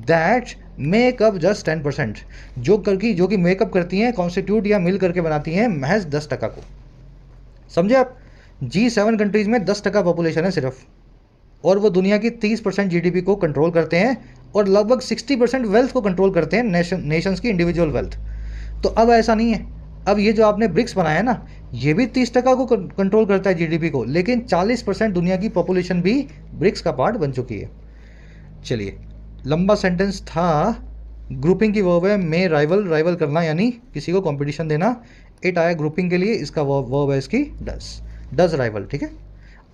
दैट मेक अप जस्ट 10%, जो कि मेकअप करती हैं, कॉन्स्टिट्यूट या मिल करके बनाती हैं महज 10% को। समझे आप? G7 कंट्रीज़ में 10% पॉपुलेशन है सिर्फ, और वो दुनिया की 30% GDP को कंट्रोल करते हैं, और लगभग 60% वेल्थ को कंट्रोल करते हैं, नेशंस की इंडिविजुअल वेल्थ। तो अब ऐसा नहीं है, अब ये जो आपने ब्रिक्स बनाया है ना, ये भी 30% को कंट्रोल करता है GDP को, लेकिन 40% दुनिया की पॉपुलेशन भी ब्रिक्स का पार्ट बन चुकी है। चलिए लंबा सेंटेंस था। ग्रुपिंग की वर्ब है मे राइवल, राइवल करना यानी किसी को कंपटीशन देना। इट आया ग्रुपिंग के लिए, इसका वर्ब है इसकी डज राइवल, ठीक है।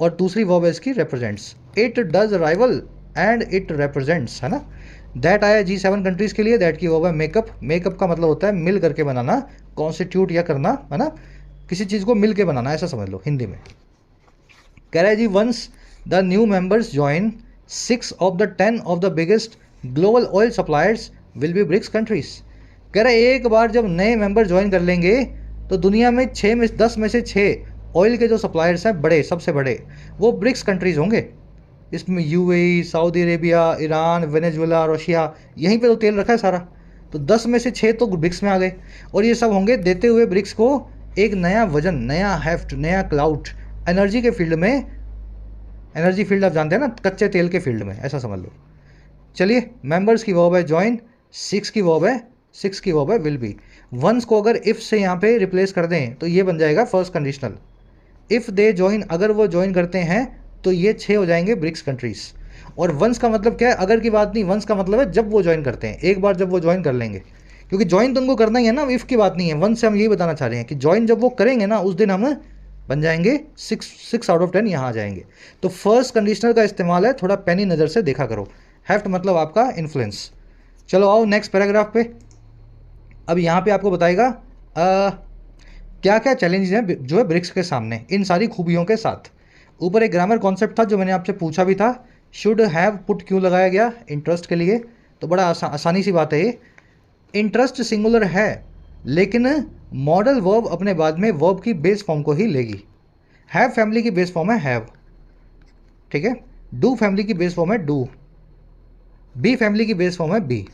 और दूसरी वर्ब है इसकी represents, it does rival and it represents, है ना। दैट आया G7 कंट्रीज़ के लिए, दैट की वर्ब है मेकअप। मेकअप का मतलब होता है मिल करके बनाना, कॉन्स्टिट्यूट या करना, है ना, किसी चीज़ को मिल के बनाना, ऐसा समझ लो हिंदी में। कह रहा है जी once the new members join 6 of the 10 of the biggest global oil suppliers will be BRICS countries. कह रहा है एक बार जब नए मेंबर ज्वाइन कर लेंगे तो दुनिया में 10 में से 6 ऑयल के जो सप्लायर्स हैं बड़े, सबसे बड़े, वो ब्रिक्स कंट्रीज होंगे। इसमें UAE, Saudi Arabia, Iran, Venezuela, Russia, यहीं पे तो तेल रखा है सारा। तो 10 में से 6 तो ब्रिक्स में आ गए, और ये सब होंगे देते हुए ब्रिक्स को एक नया वजन, नया हेफ्ट, नया क्लाउड एनर्जी के फील्ड में। एनर्जी फील्ड आप जानते हैं ना, कच्चे तेल के फील्ड में, ऐसा समझ लो। चलिए, मेंबर्स की वर्ब है ज्वाइन, 6 की वर्ब है विल बी। वंस को अगर इफ़ से यहाँ पे रिप्लेस कर दें तो ये बन जाएगा first conditional. If they join, अगर वो ज्वाइन करते हैं तो ये 6 हो जाएंगे ब्रिक्स कंट्रीज़। और वंस का मतलब क्या है, अगर की बात नहीं, वंस का मतलब है जब वो ज्वाइन करते हैं, एक बार जब वो ज्वाइन कर लेंगे, क्योंकि ज्वाइन तो उनको करना ही है ना, इफ़ की बात नहीं है। वंस से हम यही बताना चाह रहे हैं कि ज्वाइन जब वो करेंगे ना, उस दिन हम बन जाएंगे 6 आउट ऑफ 10 यहाँ आ जाएंगे। तो फर्स्ट कंडीशनल का इस्तेमाल है, थोड़ा पैनी नज़र से देखा करो। हेफ्ट मतलब आपका इन्फ्लुएंस। चलो आओ नेक्स्ट पैराग्राफ पे। अब यहाँ पे आपको बताएगा क्या क्या चैलेंजेस हैं जो है ब्रिक्स के सामने, इन सारी खूबियों के साथ। ऊपर एक ग्रामर कॉन्सेप्ट था जो मैंने आपसे पूछा भी था, शुड हैव पुट क्यों लगाया गया, इंटरेस्ट के लिए। तो बड़ा आसानी सी बात है ये। इंटरेस्ट सिंगुलर है, लेकिन मॉडल वर्ब अपने बाद में वर्ब की बेस फॉर्म को ही लेगी। हैव फैमिली की बेस फॉर्म है हैव, ठीक है। डू फैमिली की बेस फॉर्म है डू। बी फैमिली की बेस फॉर्म है बी।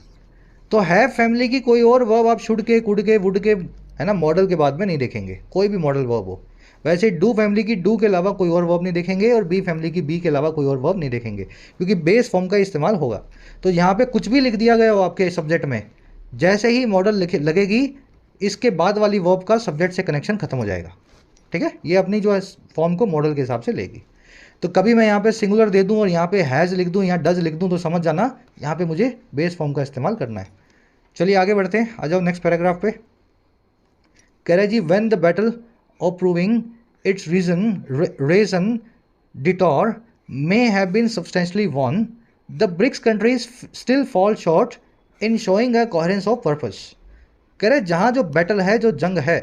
तो हैव फैमिली की कोई और वर्ब आप शुड के, कुड के, वुड के, है ना, मॉडल के बाद में नहीं देखेंगे, कोई भी मॉडल वर्ब हो। वैसे डू फैमिली की डू के अलावा कोई और वर्ब नहीं देखेंगे, और बी फैमिली की बी के अलावा कोई और वर्ब नहीं देखेंगे, क्योंकि बेस फॉर्म का इस्तेमाल होगा। तो यहाँ पे कुछ भी लिख दिया गया हो आपके सब्जेक्ट में, जैसे ही मॉडल लगेगी, इसके बाद वाली वर्ब का सब्जेक्ट से कनेक्शन खत्म हो जाएगा, ठीक है। ये अपनी जो है फॉर्म को मॉडल के हिसाब से लेगी। तो कभी मैं यहाँ पे सिंगुलर दे दूँ और यहाँ पे हैज़ लिख दूँ, यहाँ डज लिख दूँ, तो समझ जाना यहाँ पे मुझे बेस फॉर्म का इस्तेमाल करना है। चलिए आगे बढ़ते हैं, आ जाओ नेक्स्ट पैराग्राफ पे। कह रहे जी when the battle of proving its raison d'etre may have been substantially won, the BRICS countries still fall short in showing a coherence of purpose. कह रहे जहाँ जो बैटल है, जो जंग है,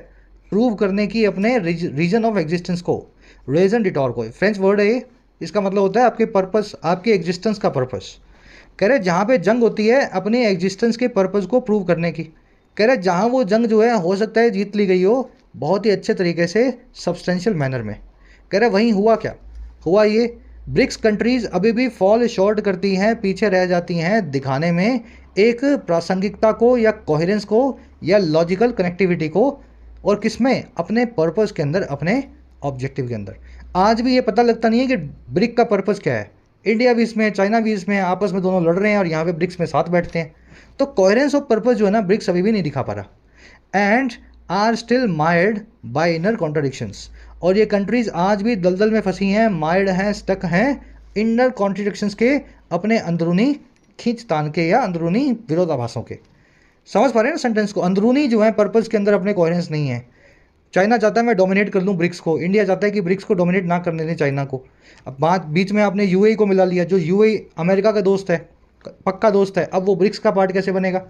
प्रूव करने की अपने रीजन ऑफ एग्जिस्टेंस को, रीजन डिटॉर को, फ्रेंच वर्ड है ये, इसका मतलब होता है आपके पर्पस, आपके एग्जिस्टेंस का पर्पस। कह रहे जहाँ पे जंग होती है अपने एग्जिस्टेंस के पर्पस को प्रूव करने की। कह रहे जहाँ वो जंग जो है हो सकता है जीत ली गई हो बहुत ही अच्छे तरीके से, सब्सटेंशियल मैनर में। कह रहे वहीं हुआ क्या, हुआ ये, ब्रिक्स कंट्रीज़ अभी भी फॉल शॉर्ट करती हैं, पीछे रह जाती हैं दिखाने में एक प्रासंगिकता को, या कोहेरेंस को, या लॉजिकल कनेक्टिविटी को, और किसमें, अपने पर्पस के अंदर, अपने ऑब्जेक्टिव के अंदर। आज भी ये पता लगता नहीं है कि ब्रिक का पर्पस क्या है। इंडिया भी इसमें, चाइना भी इसमें, आपस में दोनों लड़ रहे हैं, और यहाँ पे ब्रिक्स में साथ बैठते हैं। तो कोहेरेंस ऑफ पर्पस जो है ना, ब्रिक्स अभी भी नहीं दिखा पा रहा, and are still mired by inner contradictions. और ये कंट्रीज आज भी दलदल में फंसी हैं, मायर्ड हैं, स्टक हैं इनर कॉन्ट्रडिक्शंस के, अपने अंदरूनी खींचतान के या अंदरूनी विरोधाभासों के। समझ पा रहे हैं ना सेंटेंस को, अंदरूनी जो है पर्पस के अंदर अपने कोहेरेंस नहीं है। चाइना चाहता है मैं डोमिनेट कर लूँ ब्रिक्स को, इंडिया चाहता है कि ब्रिक्स को डोमिनेट ना करने दें चाइना को। अब बात बीच में आपने UAE को मिला लिया, जो UAE अमेरिका का दोस्त है, पक्का दोस्त है, अब वो ब्रिक्स का पार्ट कैसे बनेगा।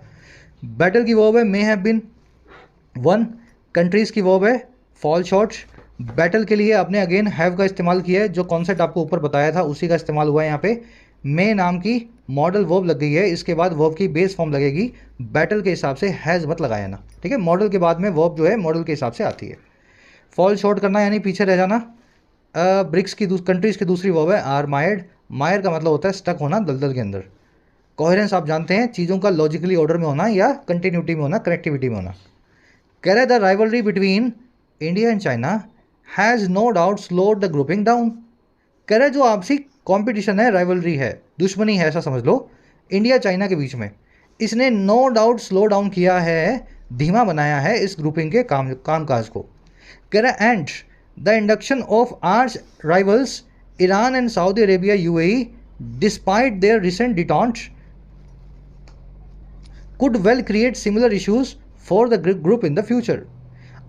बैटल की वर्ब है may have been won, countries की वर्ब है फॉल शॉर्ट। बैटल के लिए आपने अगेन हैव का इस्तेमाल किया है, जो कॉन्सेप्ट आपको ऊपर बताया था उसी का इस्तेमाल हुआ है यहाँ पे। मे नाम की मॉडल वर्ब लग गई है, इसके बाद वर्ब की बेस फॉर्म लगेगी, बैटल के हिसाब से हैज़ मत लगाया ना, ठीक है। मॉडल के बाद में वर्ब जो है मॉडल के हिसाब से आती है। फॉल शॉर्ट करना यानी पीछे रह जाना। ब्रिक्स की कंट्रीज़ की दूसरी वर्ब है आर मायर्ड। मायर का मतलब होता है स्टक होना दलदल के अंदर। कोहेरेंस आप जानते हैं, चीज़ों का लॉजिकली ऑर्डर में होना या कंटिन्यूटी में होना, कनेक्टिविटी में होना। कह रहे the rivalry between India and China has no doubt slowed the grouping down. कह रहे जो आपसी कंपटीशन है, राइवलरी है, दुश्मनी है, ऐसा समझ लो, इंडिया चाइना के बीच में, इसने नो डाउट स्लो डाउन किया है, धीमा बनाया है इस ग्रुपिंग के कामकाज को। कह रहा and the induction of arch rivals Iran and Saudi Arabia UAE despite their recent detente could well create similar issues for the group in the future.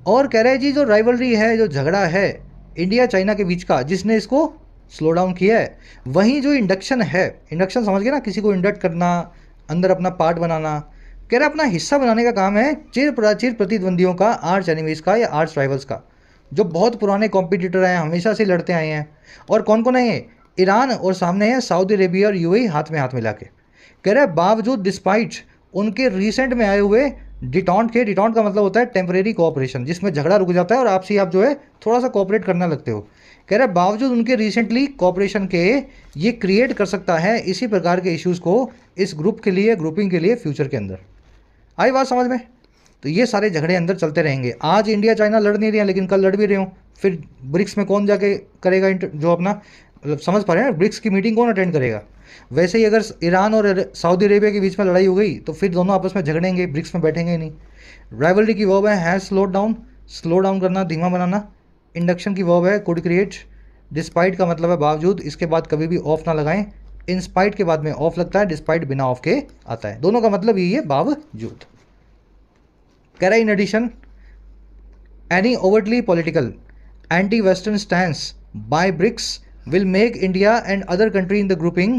और कह रहे हैं जी जो राइवलरी है, जो झगड़ा है इंडिया चाइना के बीच का, जिसने इसको स्लो डाउन किया है, वहीं जो इंडक्शन है, इंडक्शन समझ गए ना, किसी को इंडक्ट करना, अंदर अपना पार्ट बनाना, कह रहे अपना हिस्सा बनाने का काम है चिर प्राचीर प्रतिद्वंदियों का, आर्च एनिमीज का या आर्च राइवल्स का, जो बहुत पुराने कॉम्पिटिटर हैं, हमेशा से लड़ते आए हैं। और कौन कौन है ये? ईरान और सामने है सऊदी अरेबिया और यूएई हाथ में हाथ मिला के। कह रहे बावजूद डिस्पाइट उनके रिसेंट में आए हुए डिटॉन्ट के, डिटॉन्ट का मतलब होता है टेम्परेरी कोऑपरेशन, जिसमें झगड़ा रुक जाता है और आपसी आप जो है थोड़ा सा कोऑपरेट करने लगते हो। कह रहे बावजूद उनके रिसेंटली कोऑपरेशन के ये क्रिएट कर सकता है इसी प्रकार के इश्यूज़ को इस ग्रुप के लिए, ग्रुपिंग के लिए फ्यूचर के अंदर। आई बात समझ में? तो ये सारे झगड़े अंदर चलते रहेंगे। आज इंडिया चाइना लड़ नहीं रहे हैं, लेकिन कल लड़ भी रहे हो। फिर ब्रिक्स में कौन जाके करेगा जो अपना, मतलब समझ पा रहे हैं ना, ब्रिक्स की मीटिंग कौन अटेंड करेगा? वैसे ही अगर ईरान और सऊदी अरेबिया के बीच में लड़ाई हो गई तो फिर दोनों आपस में झगड़ेंगे, ब्रिक्स में बैठेंगे नहीं। राइवलरी की वर्ब है has slowed down, slow down करना, धीमा बनाना। इंडक्शन की वर्ब है कुड क्रिएट। डिस्पाइट का मतलब है बावजूद, इसके बाद कभी भी ऑफ ना लगाएं। इंस्पाइट के बाद में ऑफ लगता है, डिस्पाइट बिना ऑफ के आता है। दोनों का मतलब यही है, बावजूद। कह रहा है in addition any overtly political anti western stance by BRICS will make India and other countries in the grouping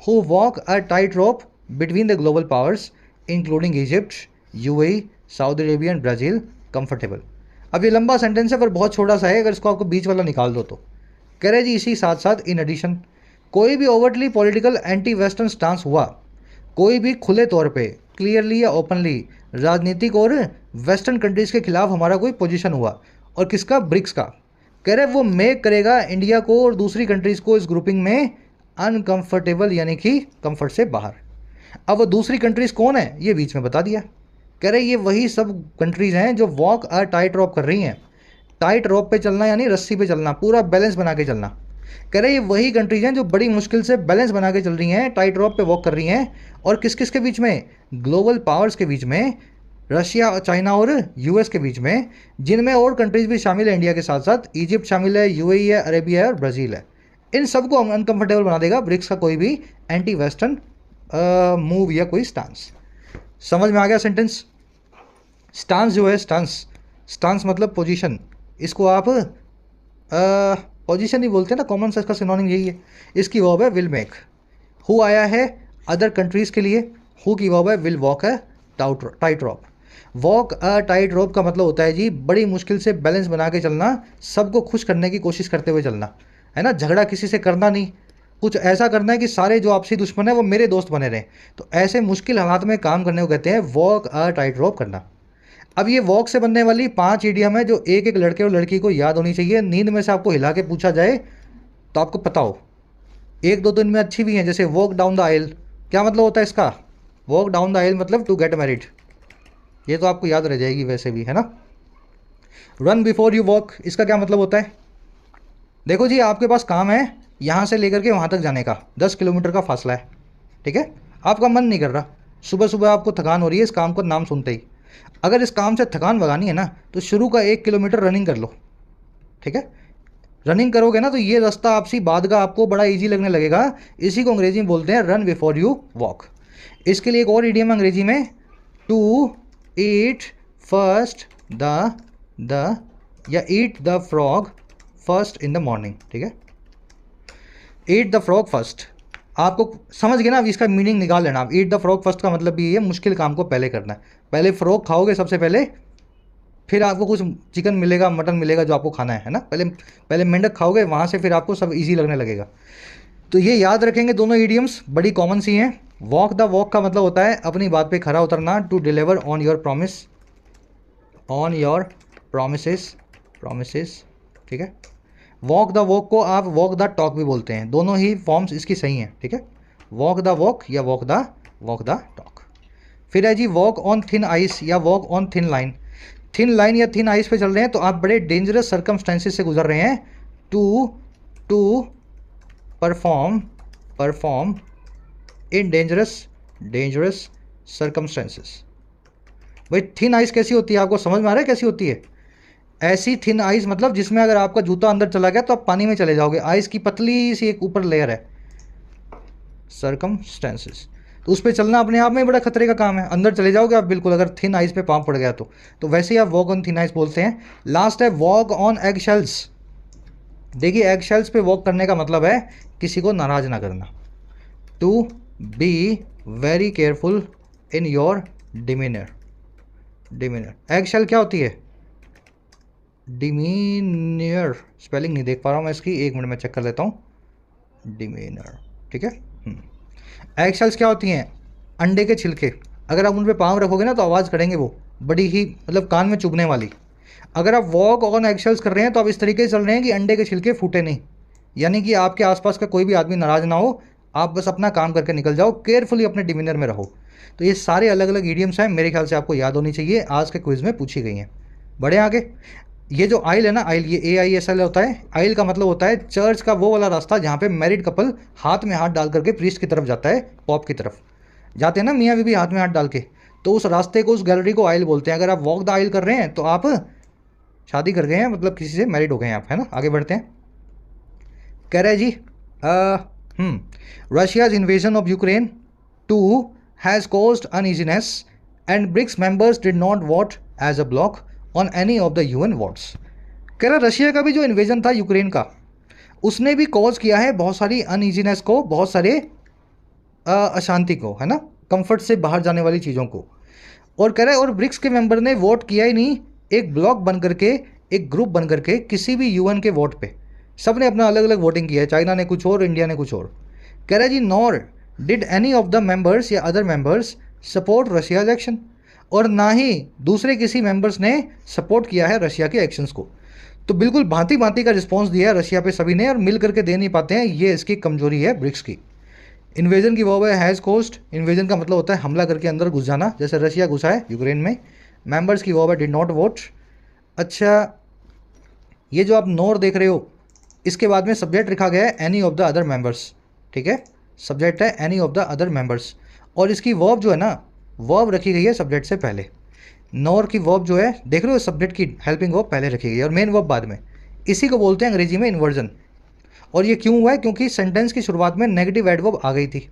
who walk a tightrope between the global powers, including Egypt, UAE, Saudi Arabia and Brazil, comfortable। अब ये लंबा sentence है पर बहुत छोटा सा है, अगर इसको आपको बीच वाला निकाल दो तो कह रहे जी इसी साथ साथ इन एडिशन कोई भी overtly political anti western stance हुआ, कोई भी खुले तौर पे क्लियरली या ओपनली राजनीतिक और वेस्टर्न कंट्रीज़ के खिलाफ हमारा कोई पोजीशन हुआ, और किसका? ब्रिक्स का। कह रहे वो मेक करेगा इंडिया को और दूसरी कंट्रीज़ को इस ग्रुपिंग में अनकंफर्टेबल, यानी कि कंफर्ट से बाहर। अब वो दूसरी कंट्रीज़ कौन है ये बीच में बता दिया। कह रहे ये वही सब कंट्रीज़ हैं जो वॉक अ टाइट रॉप कर रही हैं। टाइट रॉप पे चलना यानी रस्सी पे चलना, पूरा बैलेंस बना के चलना। कह रहे ये वही कंट्रीज़ हैं जो बड़ी मुश्किल से बैलेंस बना के चल रही हैं, टाइट रॉप पे वॉक कर रही हैं। और किस किस के बीच में? ग्लोबल पावर्स के बीच में, रशिया, चाइना और यूएस के बीच में, जिनमें और कंट्रीज़ भी शामिल है इंडिया के साथ साथ। इजिप्ट शामिल है, यूएई है, अरेबिया है और ब्राज़ील है। इन सबको अनकंफर्टेबल बना देगा ब्रिक्स का कोई भी एंटी वेस्टर्न मूव या कोई स्टांस। समझ में आ गया सेंटेंस? स्टांस जो है, स्टांस मतलब पोजीशन, इसको आप पोजीशन ही बोलते हैं ना, कॉमन सेंस का सिनोनिम यही है। इसकी वर्ब है विल मेक। हु आया है अदर कंट्रीज़ के लिए, हु की वर्ब है विल वॉक है tightrope. Walk a tightrope का मतलब होता है जी बड़ी मुश्किल से बैलेंस बना के चलना, सबको खुश करने की कोशिश करते हुए चलना, है ना। झगड़ा किसी से करना नहीं, कुछ ऐसा करना है कि सारे जो आपसी दुश्मन है वो मेरे दोस्त बने रहें। तो ऐसे मुश्किल हालात में काम करने को कहते हैं वॉक अ टाइट रॉप करना। अब ये वॉक से बनने वाली 5 इडियम है जो एक एक लड़के और लड़की को याद होनी चाहिए। नींद में से आपको हिला के पूछा जाए तो आपको पता हो। एक दो दिन में अच्छी भी हैं, जैसे वॉक डाउन द आइल, क्या मतलब होता है इसका? वॉक डाउन द आइल मतलब टू गेट मैरिड, ये तो आपको याद रह जाएगी वैसे भी, है ना। रन बिफोर यू वॉक, इसका क्या मतलब होता है? देखो जी आपके पास काम है यहाँ से लेकर के वहाँ तक जाने का, 10 किलोमीटर का फासला है, ठीक है। आपका मन नहीं कर रहा, सुबह सुबह आपको थकान हो रही है इस काम का नाम सुनते ही। अगर इस काम से थकान भगानी है ना तो शुरू का 1 किलोमीटर रनिंग कर लो, ठीक है। रनिंग करोगे ना तो ये रास्ता आपसी बाद का आपको बड़ा ईजी लगने लगेगा। इसी को अंग्रेजी में बोलते हैं रन बिफोर यू वॉक। इसके लिए एक और इडियम अंग्रेजी में, टू ईट फर्स्ट द या eat the frog first in the morning, ठीक है। ईट द फ्रॉग फर्स्ट, आपको समझ गए ना। अब इसका मीनिंग निकाल लेना आप। ईट द फ्रॉग फर्स्ट का मतलब भी ये मुश्किल काम को पहले करना है। पहले फ्रॉग खाओगे सबसे पहले, फिर आपको कुछ चिकन मिलेगा, मटन मिलेगा जो आपको खाना है ना। पहले मेंढक खाओगे, वहाँ से फिर आपको सब इजी लगने लगेगा। तो ये याद रखेंगे, दोनों इडियम्स बड़ी कॉमन सी हैं। वॉक द वॉक का मतलब होता है अपनी बात पे खरा उतरना, to deliver on your promise, on your promises, ठीक है। वॉक द वॉक को आप वॉक द टॉक भी बोलते हैं, दोनों ही फॉर्म्स इसकी सही हैं, ठीक है। वॉक द वॉक या वॉक द टॉक। फिर है जी वॉक ऑन थिन आइस या walk on thin line. Thin line या थिन आइस पे चल रहे हैं तो आप बड़े डेंजरस सर्कमस्टेंसेस से गुजर रहे हैं। To perform in dangerous circumstances. भाई थिन आइस कैसी होती है, आपको समझ में आ रहा है कैसी होती है? ऐसी थिन आइस मतलब जिसमें अगर आपका जूता अंदर चला गया तो आप पानी में चले जाओगे। आइस की पतली सी एक ऊपर लेयर है, सर्कमस्टेंसेस। तो उस पर चलना अपने आप में बड़ा खतरे का काम है, अंदर चले जाओगे आप बिल्कुल, अगर थिन आइस पे पाँव पड़ गया तो वैसे ही आप वॉक ऑन थिन आइस बोलते हैं। लास्ट है वॉक ऑन एग शेल्स। देखिए एग शेल्स पे वॉक करने का मतलब है किसी को नाराज ना करना, to be very careful in your demeanor. Egg shell क्या होती है? डिमीनियर, स्पेलिंग नहीं देख पा रहा हूँ मैं इसकी, एक मिनट में चेक कर लेता हूँ। डिमीनर, ठीक है। एग शेल्स क्या होती हैं? अंडे के छिलके। अगर आप उन पर पाँव रखोगे ना तो आवाज़ करेंगे वो, बड़ी ही मतलब कान में चुभने वाली। अगर आप वॉक ऑन एग शेल्स कर रहे हैं तो आप इस तरीके से चल रहे हैं कि अंडे के छिलके फूटे नहीं, यानी कि आपके आसपास का कोई भी आदमी नाराज़ ना हो, आप बस अपना काम करके निकल जाओ, केयरफुली अपने डिमीनर में रहो। तो ये सारे अलग अलग ईडियम्स हैं, मेरे ख्याल से आपको याद होनी चाहिए, आज के क्विज़ में पूछी गई हैं। बढ़े आगे। ये जो आइल है ना, आइल, ये AISL होता है। आइल का मतलब होता है चर्च का वो वाला रास्ता जहाँ पे मैरिड कपल हाथ में हाथ डाल करके प्रीस्ट की तरफ जाता है, पॉप की तरफ जाते हैं ना मियाँ बीवी हाथ में हाथ डाल के, तो उस रास्ते को, उस गैलरी को आइल बोलते हैं। अगर आप वॉक द आइल कर रहे हैं तो आप शादी कर गए हैं, मतलब किसी से मैरिड हो गए हैं आप, है ना। आगे बढ़ते हैं। कह रहे जी Russia's invasion of Ukraine too has caused uneasiness and BRICS members did not vote as a bloc on any of the UN votes. कह रहा रशिया का भी जो इन्वेजन था यूक्रेन का, उसने भी कॉज किया है बहुत सारी अनईजीनेस को, बहुत सारे अशांति को, है ना, कंफर्ट से बाहर जाने वाली चीज़ों को। और कह रहा है और ब्रिक्स के मेंबर ने वोट किया ही नहीं एक ब्लॉक बन करके, एक ग्रुप बन करके किसी भी UN के वोट पे, सब ने अपना अलग अलग वोटिंग किया है, चाइना ने कुछ और, इंडिया ने कुछ और। कह रहा है जी nor did any of the members या other members support Russia's action, और ना ही दूसरे किसी मेंबर्स ने सपोर्ट किया है रशिया के एक्शंस को। तो बिल्कुल भांति भांति का रिस्पॉन्स दिया है रशिया पे सभी ने, और मिल करके दे नहीं पाते हैं, ये इसकी कमजोरी है ब्रिक्स की। इन्वेजन की वर्ब है हैज़ कॉज्ड। इन्वेजन का मतलब होता है हमला करके अंदर घुस जाना, जैसे रशिया घुसा है यूक्रेन में। मेंबर्स की वर्ब है डिड नॉट वोट। अच्छा, ये जो आप नोर देख रहे हो, इसके बाद में सब्जेक्ट लिखा गया है any of the other members, ठीक है, सब्जेक्ट है any of the other members, और इसकी वर्ब जो है ना, वर्ब रखी गई है सब्जेक्ट से पहले। नॉर की वर्ब जो है देख रहे हो, सब्जेक्ट की हेल्पिंग वर्ब पहले रखी गई है और मेन वर्ब बाद में। इसी को बोलते हैं अंग्रेजी में इन्वर्जन। और ये क्यों हुआ है? क्योंकि सेंटेंस की शुरुआत में नेगेटिव एडवर्ब आ गई थी।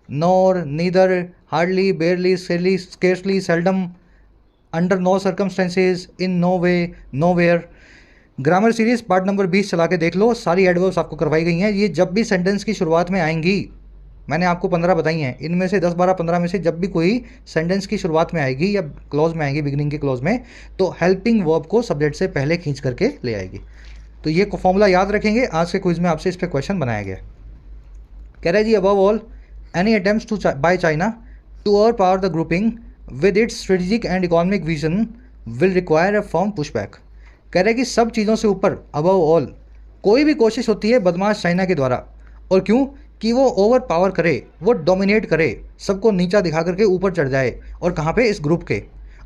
Nor, neither, hardly, barely, scarcely, seldom, under no circumstances, in no way, nowhere. Grammar series part number 20 चला के देख लो, सारी एडवर्ब्स आपको करवाई गई हैं। ये जब भी सेंटेंस की शुरुआत में आएंगी, मैंने आपको 15 बताई हैं, इनमें से 10, 12, 15 में से जब भी कोई सेंटेंस की शुरुआत में आएगी या क्लॉज में आएगी, बिगिनिंग के क्लॉज में, तो हेल्पिंग वर्ब को सब्जेक्ट से पहले खींच करके ले आएगी। तो ये फॉर्मूला याद रखेंगे, आज के क्विज में आपसे इस पर क्वेश्चन बनाया गया। कह रहे जी above all any attempts to by China to overpower the grouping with its strategic and economic vision will require a firm pushback. कह रहे कि सब चीज़ों से ऊपर, अबव ऑल, कोई भी कोशिश होती है बदमाश चाइना के द्वारा, और क्यों कि वो ओवर पावर करे, वो डोमिनेट करे, सबको नीचा दिखा करके ऊपर चढ़ जाए, और कहाँ पे? इस ग्रुप के।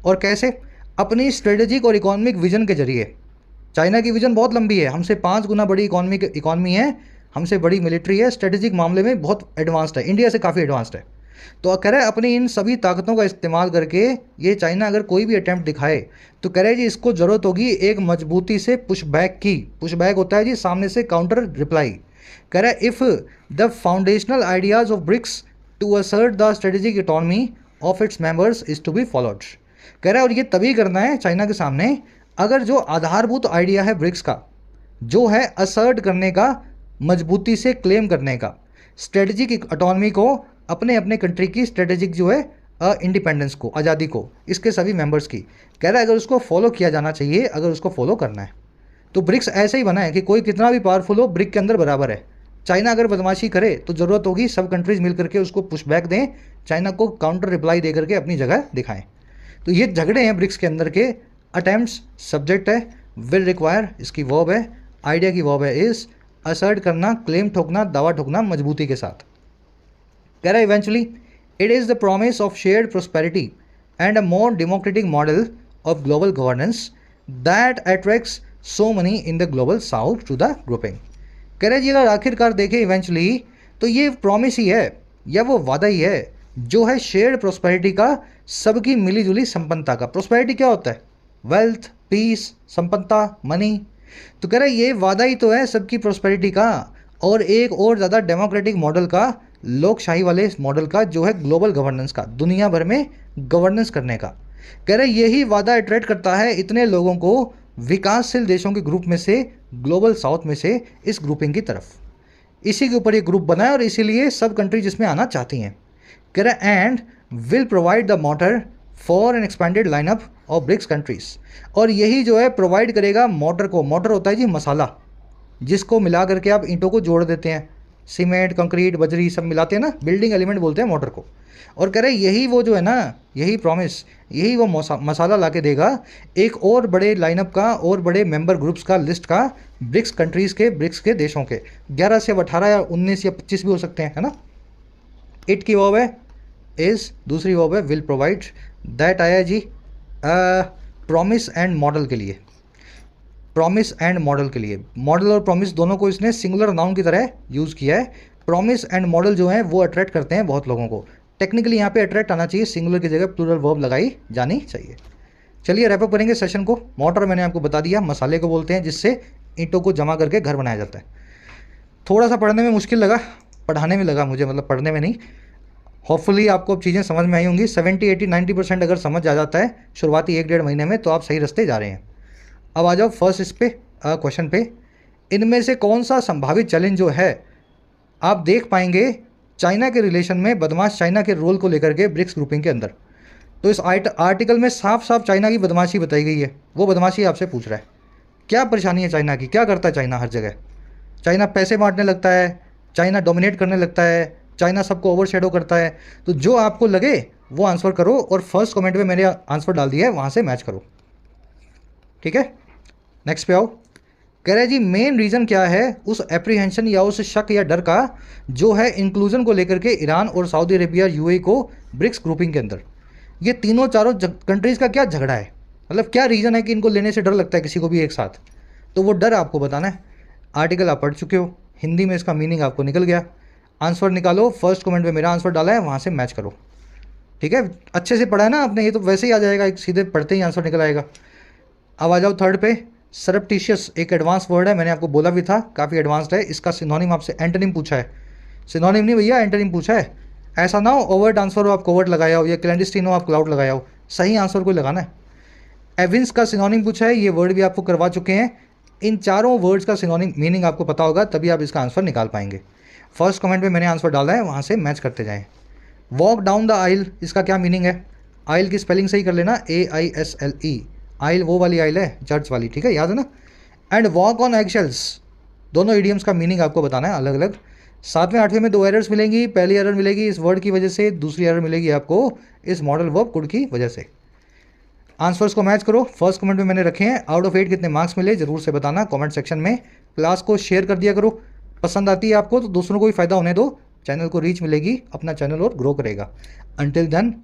और कैसे? अपनी स्ट्रेटेजिक और इकोनॉमिक विजन के जरिए। चाइना की विजन बहुत लंबी है, हमसे 5 गुना बड़ी इकॉनमी है, हमसे बड़ी मिलिट्री है, स्ट्रेटेजिक मामले में बहुत एडवांस्ड है, इंडिया से काफ़ी एडवांस्ड है। तो कह रहे हैं अपनी इन सभी ताकतों का इस्तेमाल करके ये चाइना अगर कोई भी अटैम्प्ट दिखाए तो कह रहे हैं जी इसको ज़रूरत होगी एक मजबूती से पुशबैक की। पुशबैक होता है जी सामने से काउंटर रिप्लाई। कह रहा है if the foundational ideas of BRICS to assert the strategic economy of its members is to be followed. कह रहा है और ये तभी करना है चाइना के सामने अगर जो आधारभूत आइडिया है ब्रिक्स का, जो है असर्ट करने का, मजबूती से क्लेम करने का, स्ट्रेटेजिक इकोनॉमी को, अपने अपने कंट्री की स्ट्रेटेजिक जो है इंडिपेंडेंस को, आज़ादी को, इसके सभी मेंबर्स की। कह रहा है अगर उसको फॉलो किया जाना चाहिए, अगर उसको फॉलो करना है तो ब्रिक्स ऐसे ही बना है कि कोई कितना भी पावरफुल हो ब्रिक के अंदर बराबर है। चाइना अगर बदमाशी करे तो ज़रूरत होगी सब कंट्रीज मिल करके उसको पुशबैक दें, चाइना को काउंटर रिप्लाई दे करके अपनी जगह दिखाएं। तो ये झगड़े हैं ब्रिक्स के अंदर के। अटेम्प्ट्स सब्जेक्ट है, विल रिक्वायर इसकी वर्ब है, आइडिया की वर्ब है इज, असर्ट करना, क्लेम ठोकना, दावा ठोकना मजबूती के साथ। कह रहा है eventually it is the promise of shared prosperity and a more democratic model of global governance that attracts so many in the global south to the grouping. कह रहे जी अगर आखिरकार देखें इवेंचुअली तो ये प्रॉमिस ही है या वो वादा ही है जो है शेयर्ड प्रोस्पेरिटी का, सबकी मिलीजुली संपन्नता का। प्रोस्पेरिटी क्या होता है? वेल्थ, पीस, संपन्नता, मनी। तो कह रहे ये वादा ही तो है सबकी प्रोस्पेरिटी का और एक और ज़्यादा डेमोक्रेटिक मॉडल का लोकशाही वाले इस मॉडल का जो है ग्लोबल गवर्नेंस का, दुनिया भर में गवर्नेंस करने का। कह रहे यही वादा अट्रैक्ट करता है इतने लोगों को विकासशील देशों के ग्रुप में से, ग्लोबल साउथ में से इस ग्रुपिंग की तरफ। इसी के ऊपर ये ग्रुप बना है और इसीलिए सब कंट्री जिसमें आना चाहती हैं। कह रहे and will provide the motor for an expanded lineup of BRICS countries. और यही जो है प्रोवाइड करेगा मोटर को। मोटर होता है जी मसाला, जिसको मिला करके आप ईंटों को जोड़ देते हैं, सीमेंट कंक्रीट बजरी सब मिलाते हैं ना, बिल्डिंग एलिमेंट बोलते हैं मोटर को। और कह रहे यही वो जो है ना, यही प्रॉमिस, यही वो मसाला ला के देगा एक और बड़े लाइनअप का और बड़े मेंबर ग्रुप्स का लिस्ट का, ब्रिक्स कंट्रीज़ के, ब्रिक्स के देशों के 11 से 18 या 19 या 25 भी हो सकते हैं, है ना। इट की वर्ब है इज़, दूसरी वर्ब है विल प्रोवाइड। दैट आया जी प्रॉमिस एंड मॉडल के लिए। प्रॉमिस एंड मॉडल के लिए, मॉडल और प्रॉमिस दोनों को इसने सिंगुलर नाउन की तरह यूज़ किया है। प्रॉमिस एंड मॉडल जो है वो अट्रैक्ट करते हैं बहुत लोगों को। टेक्निकली यहाँ पे अट्रैक्ट आना चाहिए, सिंगुलर की जगह प्लूरल वर्ब लगाई जानी चाहिए। चलिए रैप अप करेंगे सेशन को। मॉर्टर मैंने आपको बता दिया, मसाले को बोलते हैं जिससे ईंटों को जमा करके घर बनाया जाता है। थोड़ा सा पढ़ने में मुश्किल लगा, पढ़ाने में लगा मुझे, मतलब पढ़ने में नहीं। होपफुली आपको अब चीज़ें समझ में आई होंगी। 70, 80, 90% अगर समझ आ जाता है शुरुआती 1-1.5 महीने में तो आप सही रास्ते जा रहे हैं। अब आ जाओ फर्स्ट इस पे क्वेश्चन पे। इनमें से कौन सा संभावित चैलेंज जो है आप देख पाएंगे चाइना के रिलेशन में, बदमाश चाइना के रोल को लेकर के ब्रिक्स ग्रुपिंग के अंदर। तो इस आर्टिकल में साफ साफ चाइना की बदमाशी बताई गई है। वो बदमाशी आपसे पूछ रहा है क्या परेशानी है चाइना की, क्या करता है चाइना हर जगह। चाइना पैसे बांटने लगता है, चाइना डोमिनेट करने लगता है, चाइना सबको ओवरशैडो करता है। तो जो आपको लगे वो आंसर करो और फर्स्ट कमेंट में मैंने आंसर डाल दिया है, वहाँ से मैच करो, ठीक है। नेक्स्ट पे आओ। कह रहे जी मेन रीज़न क्या है उस एप्रीहेंशन या उस शक या डर का जो है इंक्लूजन को लेकर के ईरान और सऊदी अरेबिया यूएई को ब्रिक्स ग्रुपिंग के अंदर। ये तीनों चारों कंट्रीज़ का क्या झगड़ा है, मतलब क्या रीज़न है कि इनको लेने से डर लगता है किसी को भी एक साथ। तो वो डर आपको बताना है। आर्टिकल आप पढ़ चुके हो, हिंदी में इसका मीनिंग आपको निकल गया। आंसर निकालो, फर्स्ट कमेंट में मेरा आंसर डाला है, वहाँ से मैच करो, ठीक है। अच्छे से पढ़ा है ना आपने, ये तो वैसे ही आ जाएगा, सीधे पढ़ते ही आंसर निकल आएगा। अब आ जाओ थर्ड पे। सरप्टिशियस एक एडवांस वर्ड है, मैंने आपको बोला भी था काफ़ी एडवांस्ड है। इसका सिनोनिम आपसे एंटोनिम पूछा है, सिनोनिम नहीं भैया एंटोनिम पूछा है। ऐसा ना हो ओवर्ट आंसर हो आप कोवर्ट लगाया हो, या क्लैंडस्टीन हो आप क्लाउड लगाया हो, सही आंसर को लगाना है। एविंस का सिनोनिम पूछा है, ये वर्ड भी आपको करवा चुके हैं। इन चारों वर्ड्स का सिनोनिम मीनिंग आपको पता होगा तभी आप इसका आंसर निकाल पाएंगे। फर्स्ट कमेंट में मैंने आंसर डाला है, वहाँ से मैच करते जाएँ। वॉक डाउन द आइल, इसका क्या मीनिंग है। आइल की स्पेलिंग सही कर लेना, AISLE। आइल वो वाली आइल है, चर्च वाली, ठीक है, याद है ना। एंड वॉक ऑन एगशेल्स, दोनों इडियम्स का मीनिंग आपको बताना है अलग अलग। 7वें 8वें में 2 एरर्स मिलेंगी। पहली एरर मिलेगी इस वर्ड की वजह से, दूसरी एरर मिलेगी आपको इस मॉडल वर्ब कुड की वजह से। आंसर्स को मैच करो, फर्स्ट कमेंट में मैंने रखे हैं। आउट ऑफ 8 कितने मार्क्स मिले जरूर से बताना कमेंट सेक्शन में। क्लास को शेयर कर दिया करो, पसंद आती है आपको तो दूसरों को भी फ़ायदा होने दो, चैनल को रीच मिलेगी, अपना चैनल और ग्रो करेगा। Until then